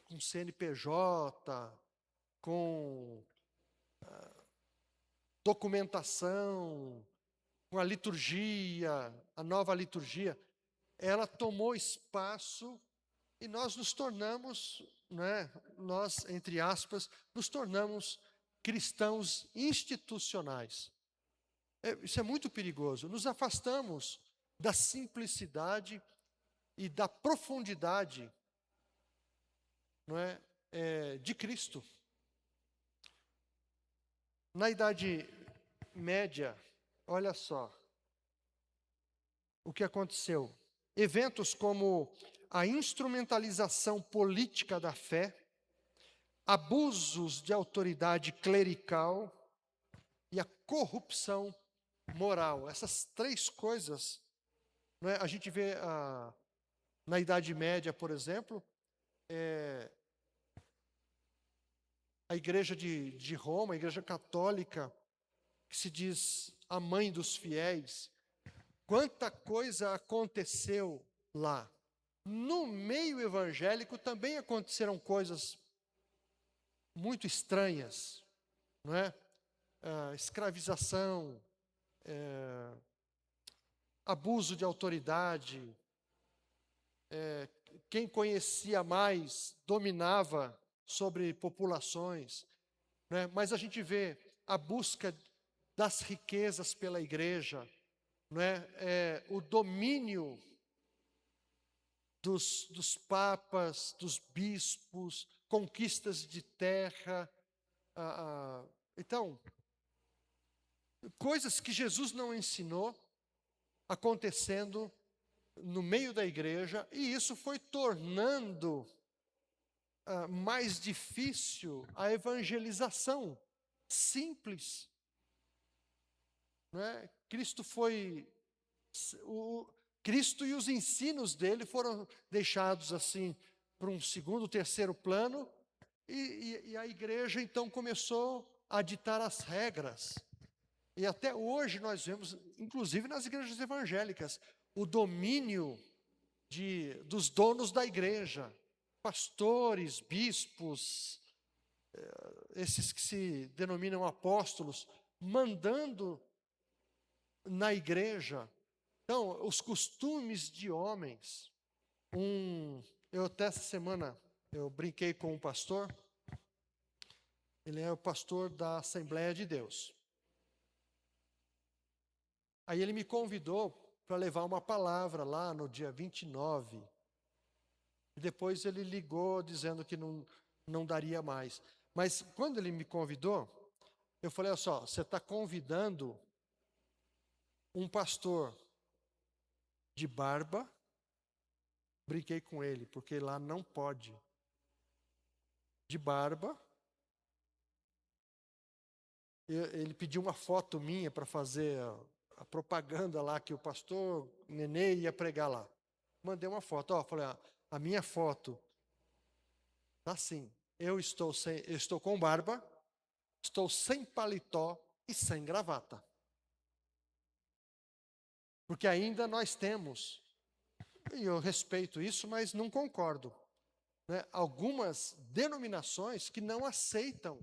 S1: com CNPJ, com documentação, com a liturgia, a nova liturgia, ela tomou espaço e nós nos tornamos, né, nós, entre aspas, nos tornamos cristãos institucionais. Isso é muito perigoso. Nos afastamos da simplicidade e da profundidade, não é, de Cristo. Na Idade Média, olha só o que aconteceu. Eventos como a instrumentalização política da fé, abusos de autoridade clerical e a corrupção moral. Essas três coisas, não é? A gente vê na Idade Média, por exemplo, a Igreja de Roma, a Igreja Católica, que se diz a mãe dos fiéis. Quanta coisa aconteceu lá. No meio evangélico também aconteceram coisas muito estranhas, não é? Escravização, abuso de autoridade. Quem conhecia mais dominava sobre populações, né? Mas a gente vê a busca das riquezas pela igreja, não é? O domínio dos papas, dos bispos, conquistas de terra. Então, coisas que Jesus não ensinou acontecendo no meio da igreja, e isso foi tornando mais difícil a evangelização simples. Não é? Cristo e os ensinos dele foram deixados assim para um segundo, terceiro plano, e a igreja então começou a ditar as regras. E até hoje nós vemos, inclusive nas igrejas evangélicas, o domínio dos donos da igreja, pastores, bispos, esses que se denominam apóstolos, mandando na igreja. Então, os costumes de homens. Eu até essa semana, eu brinquei com um pastor, ele é o pastor da Assembleia de Deus. Aí ele me convidou para levar uma palavra lá no dia 29. E depois ele ligou dizendo que não daria mais. Mas quando ele me convidou, eu falei, olha só, você está convidando um pastor de barba. Brinquei com ele, porque lá não pode. De barba. Ele pediu uma foto minha para fazer a propaganda lá, que o pastor Nenê ia pregar lá. Mandei uma foto, falei, a minha foto tá assim, eu estou com barba, estou sem paletó e sem gravata. Porque ainda nós temos, e eu respeito isso, mas não concordo, né? Algumas denominações que não aceitam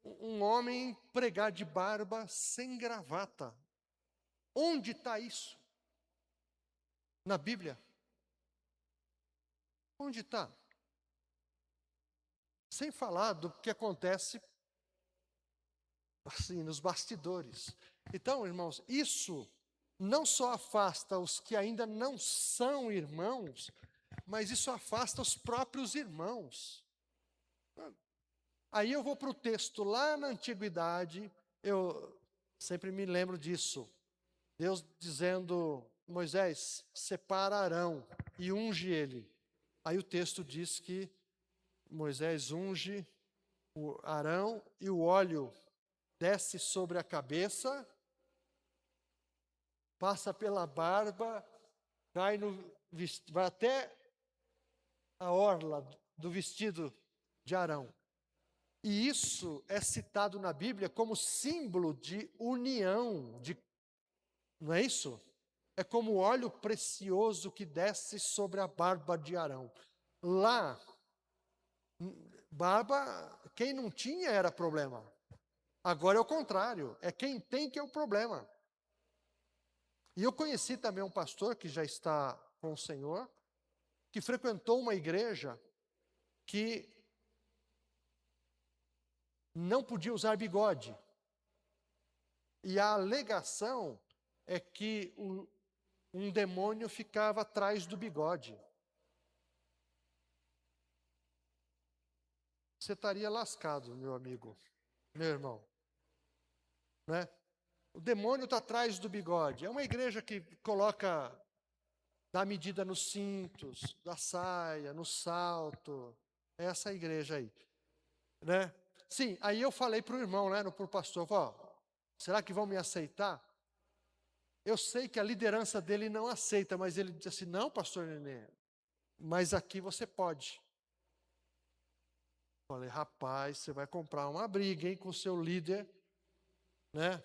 S1: um homem pregar de barba sem gravata. Onde está isso? Na Bíblia? Onde está? Sem falar do que acontece assim nos bastidores. Então, irmãos, isso não só afasta os que ainda não são irmãos, mas isso afasta os próprios irmãos. Aí eu vou para o texto lá na antiguidade, eu sempre me lembro disso. Deus dizendo, Moisés, separa Arão e unge ele. Aí o texto diz que Moisés unge o Arão e o óleo desce sobre a cabeça, passa pela barba, vai até a orla do vestido de Arão. E isso é citado na Bíblia como símbolo de união, não é isso? É como o óleo precioso que desce sobre a barba de Arão. Lá, barba, quem não tinha era problema. Agora é o contrário, é quem tem que é o problema. E eu conheci também um pastor que já está com o Senhor, que frequentou uma igreja que não podia usar bigode. E a alegação é que um demônio ficava atrás do bigode. Você estaria lascado, meu amigo, meu irmão. Né? O demônio está atrás do bigode. É uma igreja que coloca dá medida nos cintos, da saia, no salto. É essa igreja aí, né? Sim, aí eu falei para o irmão, né, para o pastor, ó, será que vão me aceitar? Eu sei que a liderança dele não aceita, mas ele disse assim, não, pastor Nenê, mas aqui você pode. Falei, rapaz, você vai comprar uma briga, hein, com o seu líder, né?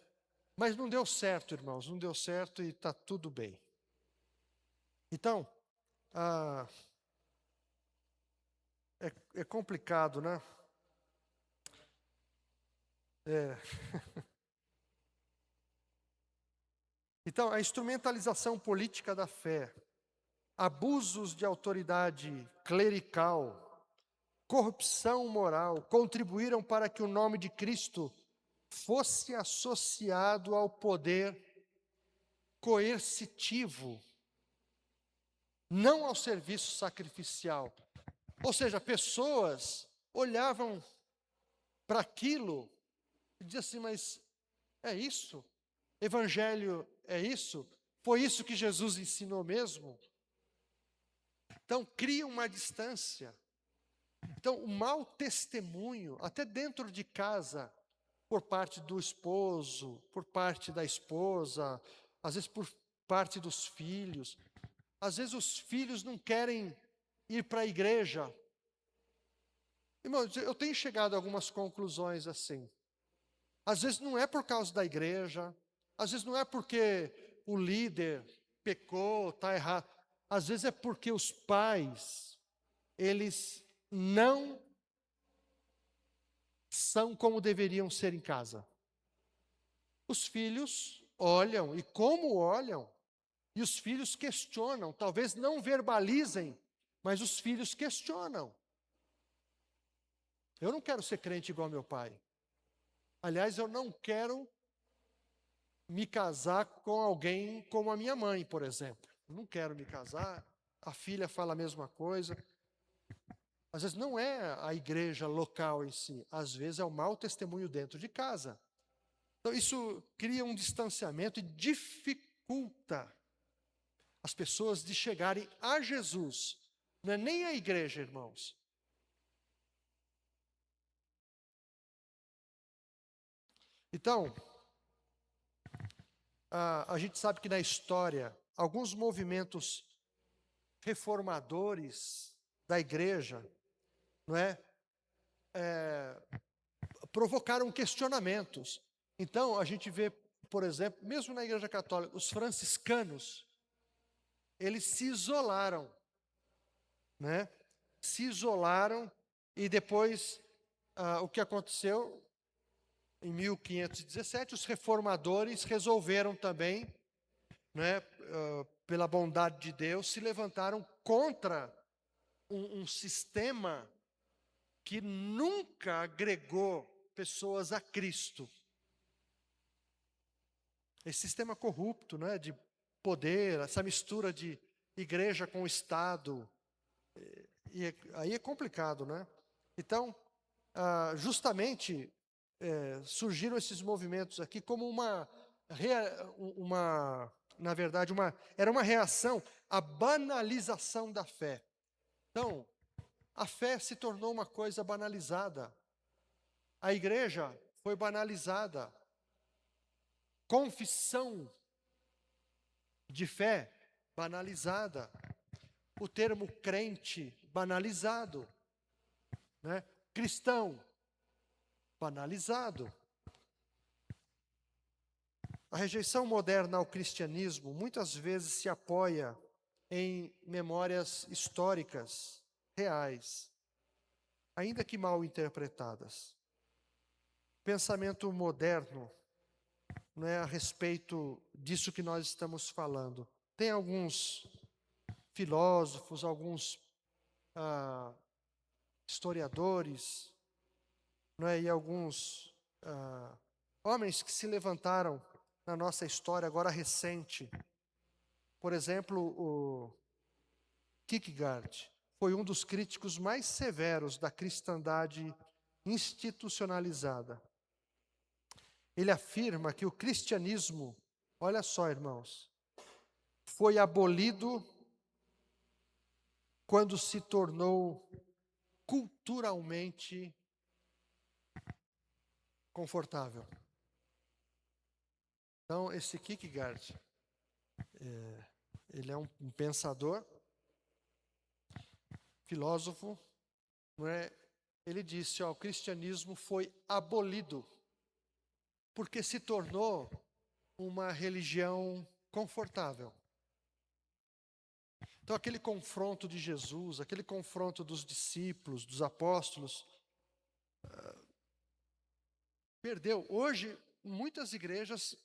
S1: Mas não deu certo, irmãos, não deu certo e está tudo bem. Então, é complicado, né? É. Então, a instrumentalização política da fé, abusos de autoridade clerical, corrupção moral, contribuíram para que o nome de Cristo fosse associado ao poder coercitivo, não ao serviço sacrificial. Ou seja, pessoas olhavam para aquilo e diziam assim, mas é isso? Evangelho é isso? Foi isso que Jesus ensinou mesmo? Então, cria uma distância. Então, o mau testemunho, até dentro de casa, por parte do esposo, por parte da esposa, às vezes por parte dos filhos. Às vezes os filhos não querem ir para a igreja. Irmãos, eu tenho chegado a algumas conclusões assim. Às vezes não é por causa da igreja, às vezes não é porque o líder pecou, está errado. Às vezes é porque os pais, eles não são como deveriam ser em casa. Os filhos olham, e como olham, e os filhos questionam, talvez não verbalizem, mas os filhos questionam. Eu não quero ser crente igual meu pai. Aliás, eu não quero me casar com alguém como a minha mãe, por exemplo. Não quero me casar, a filha fala a mesma coisa. Às vezes não é a igreja local em si, às vezes é o mau testemunho dentro de casa. Então isso cria um distanciamento e dificulta as pessoas de chegarem a Jesus. Não é nem a igreja, irmãos. Então, a gente sabe que na história, alguns movimentos reformadores da igreja, não é? Provocaram questionamentos. Então, a gente vê, por exemplo, mesmo na igreja católica, os franciscanos, eles se isolaram, né? Se isolaram e depois, o que aconteceu? Em 1517, os reformadores resolveram também, né, pela bondade de Deus, se levantaram contra um sistema que nunca agregou pessoas a Cristo. Esse sistema corrupto, né, de poder, essa mistura de igreja com Estado, aí é complicado, né? Então, justamente surgiram esses movimentos aqui como na verdade, era uma reação à banalização da fé. Então, a fé se tornou uma coisa banalizada. A igreja foi banalizada. Confissão de fé banalizada. O termo crente banalizado, né? Cristão banalizado. A rejeição moderna ao cristianismo muitas vezes se apoia em memórias históricas reais, ainda que mal interpretadas. Pensamento moderno, não é, a respeito disso que nós estamos falando. Tem alguns filósofos, alguns historiadores, não é, e alguns homens que se levantaram na nossa história agora recente. Por exemplo, o Kierkegaard foi um dos críticos mais severos da cristandade institucionalizada. Ele afirma que o cristianismo, olha só, irmãos, foi abolido quando se tornou culturalmente confortável. Então, esse Kierkegaard, ele é um pensador, filósofo, não é? Ele disse, o cristianismo foi abolido porque se tornou uma religião confortável. Então, aquele confronto de Jesus, aquele confronto dos discípulos, dos apóstolos, perdeu. Hoje, muitas igrejas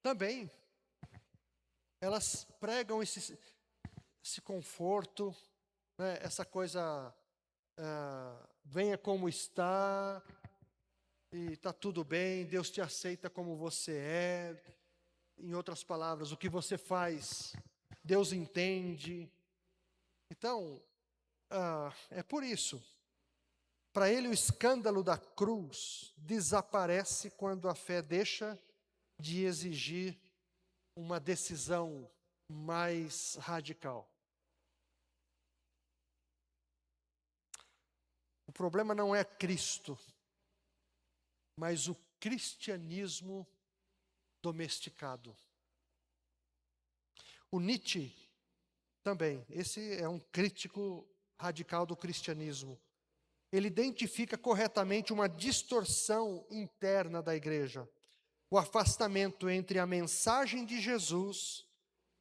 S1: também, elas pregam esse conforto, né, essa coisa, venha como está, e está tudo bem, Deus te aceita como você é. Em outras palavras, o que você faz, Deus entende. Então, é por isso. Para ele, o escândalo da cruz desaparece quando a fé deixa de exigir uma decisão mais radical. O problema não é Cristo, mas o cristianismo domesticado. O Nietzsche também, esse é um crítico radical do cristianismo. Ele identifica corretamente uma distorção interna da igreja, o afastamento entre a mensagem de Jesus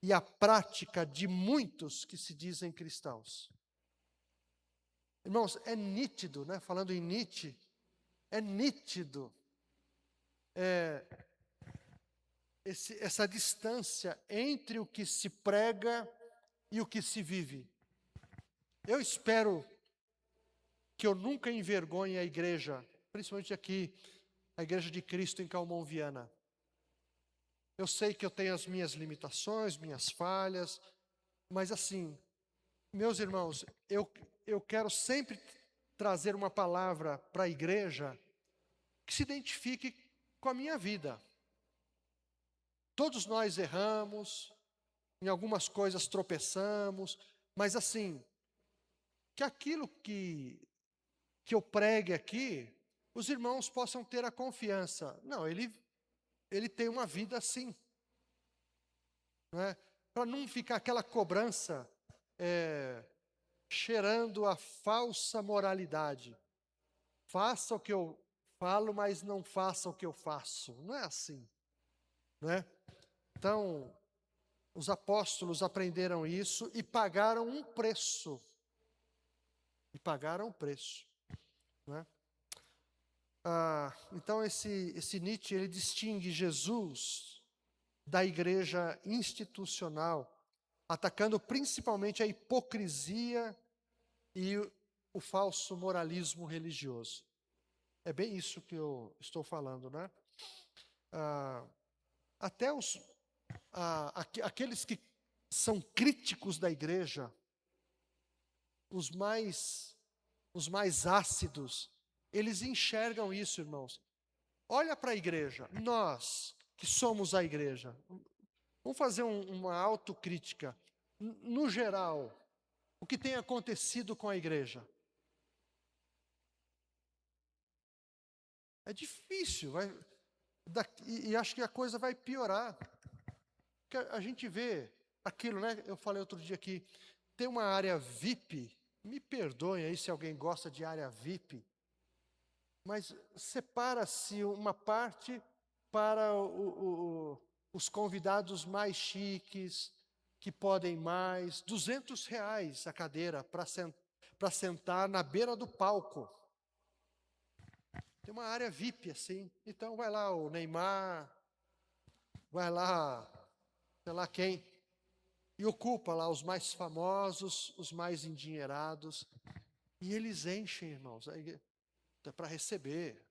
S1: e a prática de muitos que se dizem cristãos. Irmãos, é nítido, né? Falando em Nietzsche, é nítido essa distância entre o que se prega e o que se vive. Eu espero que eu nunca envergonhe a igreja, principalmente aqui, a Igreja de Cristo em Calmon Viana. Eu sei que eu tenho as minhas limitações, minhas falhas, mas assim, meus irmãos, eu quero sempre trazer uma palavra para a igreja que se identifique com a minha vida. Todos nós erramos, em algumas coisas tropeçamos, mas assim, que aquilo que eu pregue aqui, os irmãos possam ter a confiança. Não, ele tem uma vida assim, não é? Para não ficar aquela cobrança cheirando a falsa moralidade. Faça o que eu falo, mas não faça o que eu faço. Não é assim, não é? Então, os apóstolos aprenderam isso e pagaram um preço. E pagaram um preço, não é? Então, esse Nietzsche, ele distingue Jesus da igreja institucional, atacando principalmente a hipocrisia e o falso moralismo religioso. É bem isso que eu estou falando, né? Até aqueles que são críticos da igreja, os mais ácidos, eles enxergam isso, irmãos. Olha para a igreja, nós que somos a igreja, vamos fazer uma autocrítica. No geral, o que tem acontecido com a igreja? É difícil, e acho que a coisa vai piorar. Porque a gente vê aquilo, né? Eu falei outro dia aqui, tem uma área VIP, me perdoem aí se alguém gosta de área VIP, mas separa-se uma parte para os convidados mais chiques, que podem mais, R$ 200 a cadeira para sentar na beira do palco. Tem uma área VIP assim, então vai lá o Neymar, vai lá, sei lá quem, e ocupa lá os mais famosos, os mais endinheirados, e eles enchem, irmãos, para receber.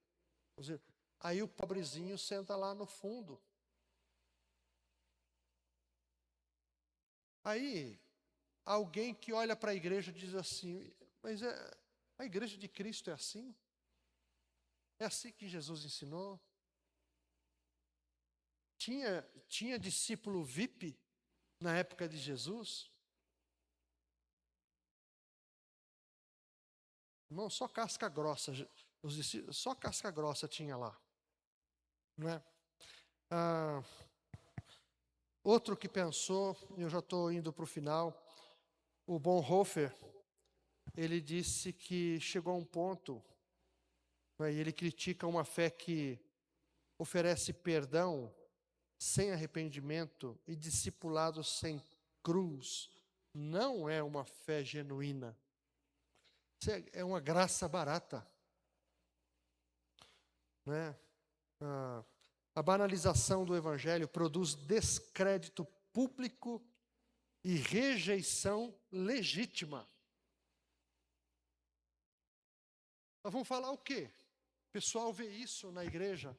S1: Aí o pobrezinho senta lá no fundo. Aí, alguém que olha para a igreja diz assim, mas a igreja de Cristo é assim? É assim que Jesus ensinou? Tinha discípulo VIP na época de Jesus? Não, só casca grossa, só casca grossa tinha lá. Não é? Outro que pensou, eu já estou indo para o final, o Bonhoeffer, ele disse que chegou a um ponto, e ele critica uma fé que oferece perdão sem arrependimento e discipulado sem cruz. Não é uma fé genuína. Isso é uma graça barata. Né? A banalização do evangelho produz descrédito público e rejeição legítima. Nós vamos falar o quê? O pessoal vê isso na igreja.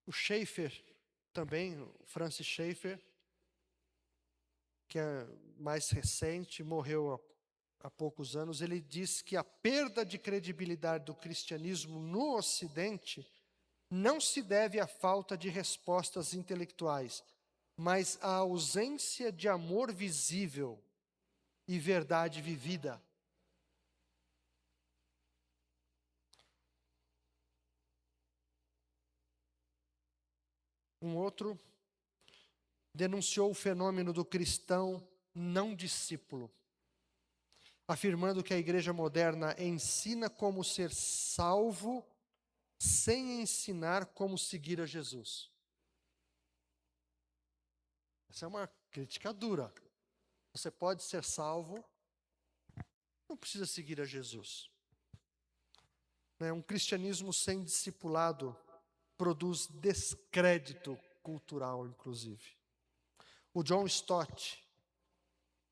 S1: O Schaeffer também, o Francis Schaeffer, que é mais recente, morreu há poucos anos, ele diz que a perda de credibilidade do cristianismo no Ocidente não se deve à falta de respostas intelectuais, mas à ausência de amor visível e verdade vivida. Um outro denunciou o fenômeno do cristão não discípulo, afirmando que a igreja moderna ensina como ser salvo sem ensinar como seguir a Jesus. Essa é uma crítica dura. Você pode ser salvo, não precisa seguir a Jesus. Um cristianismo sem discipulado produz descrédito cultural, inclusive. O John Stott,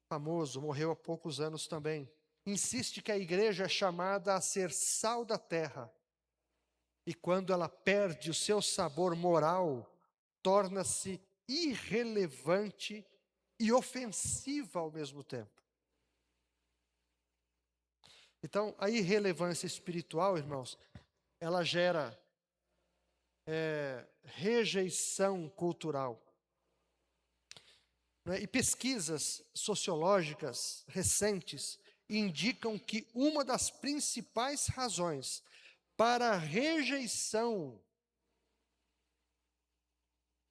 S1: famoso, morreu há poucos anos também, insiste que a igreja é chamada a ser sal da terra. E quando ela perde o seu sabor moral, torna-se irrelevante e ofensiva ao mesmo tempo. Então, a irrelevância espiritual, irmãos, ela gera rejeição cultural. E pesquisas sociológicas recentes indicam que uma das principais razões para a rejeição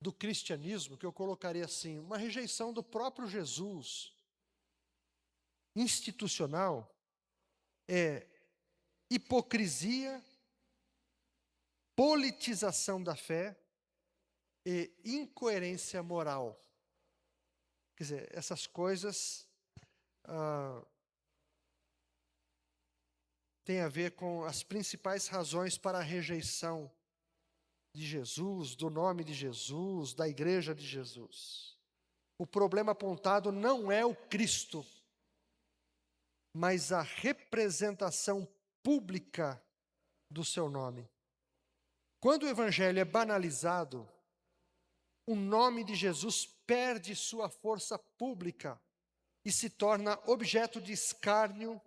S1: do cristianismo, que eu colocaria assim, uma rejeição do próprio Jesus, institucional, é hipocrisia, politização da fé e incoerência moral. Quer dizer, essas coisas têm a ver com as principais razões para a rejeição de Jesus, do nome de Jesus, da igreja de Jesus. O problema apontado não é o Cristo, mas a representação pública do seu nome. Quando o evangelho é banalizado, o nome de Jesus perde sua força pública e se torna objeto de escárnio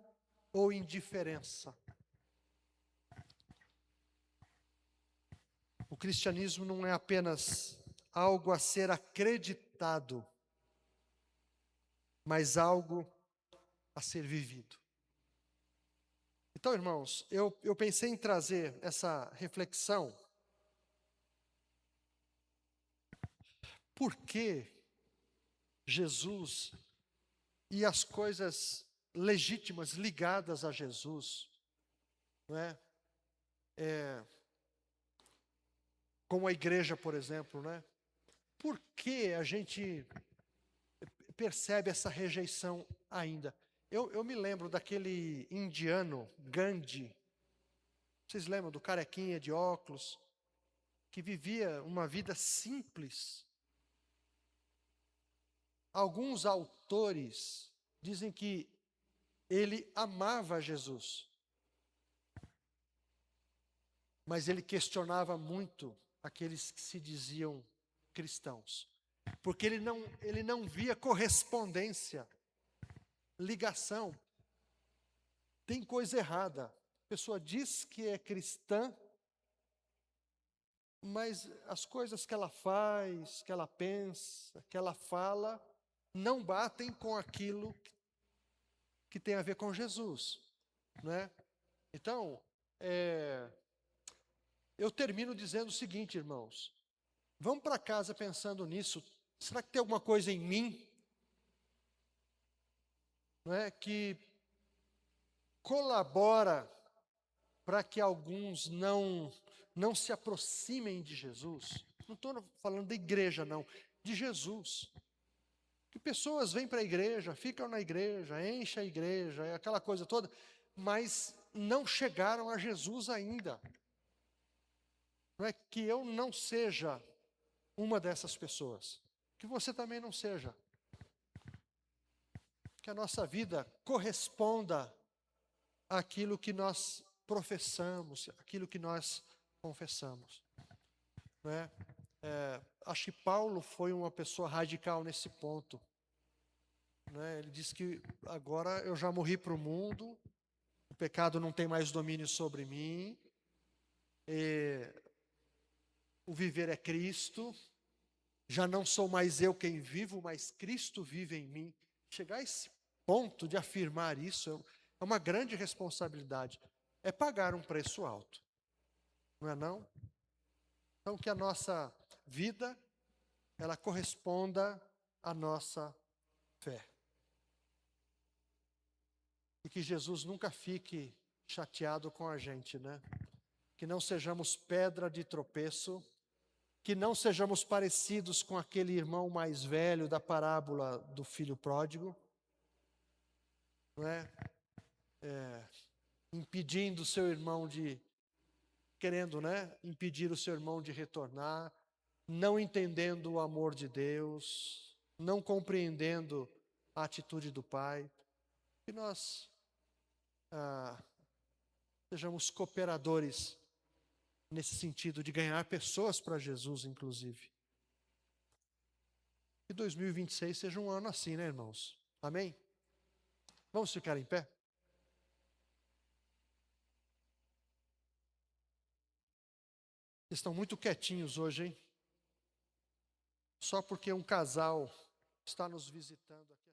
S1: ou indiferença. O cristianismo não é apenas algo a ser acreditado, mas algo a ser vivido. Então, irmãos, eu pensei em trazer essa reflexão. Por que Jesus e as coisas legítimas ligadas a Jesus, não é? Como a igreja, por exemplo, né? Por que a gente percebe essa rejeição ainda? Eu me lembro daquele indiano, Gandhi. Vocês lembram do carequinha de óculos? Que vivia uma vida simples. Alguns autores dizem que ele amava Jesus. Mas ele questionava muito aqueles que se diziam cristãos. Porque ele não via correspondência, ligação. Tem coisa errada. A pessoa diz que é cristã, mas as coisas que ela faz, que ela pensa, que ela fala, não batem com aquilo que tem a ver com Jesus, né? Então, eu termino dizendo o seguinte, irmãos, vamos para casa pensando nisso. Será que tem alguma coisa em mim, não é, que colabora para que alguns não se aproximem de Jesus? Não estou falando da igreja, não, de Jesus. Que pessoas vêm para a igreja, ficam na igreja, enchem a igreja, aquela coisa toda, mas não chegaram a Jesus ainda. Não é que eu não seja uma dessas pessoas, que você também não seja. Que a nossa vida corresponda àquilo que nós professamos, aquilo que nós confessamos. Não é? Acho que Paulo foi uma pessoa radical nesse ponto. Não é? Ele diz que agora eu já morri para o mundo, o pecado não tem mais domínio sobre mim, o viver é Cristo, já não sou mais eu quem vivo, mas Cristo vive em mim. Chegar a esse ponto de afirmar isso é uma grande responsabilidade. É pagar um preço alto, não é não? Então que a nossa vida, ela corresponda à nossa fé. E que Jesus nunca fique chateado com a gente, né? Que não sejamos pedra de tropeço, que não sejamos parecidos com aquele irmão mais velho da parábola do filho pródigo, não é? Impedindo o seu irmão querendo, né? Impedir o seu irmão de retornar, não entendendo o amor de Deus, não compreendendo a atitude do Pai. Que nós sejamos cooperadores nesse sentido de ganhar pessoas para Jesus, inclusive. Que 2026 seja um ano assim, né, irmãos? Amém? Vamos ficar em pé? Vocês estão muito quietinhos hoje, hein? Só porque um casal está nos visitando aqui.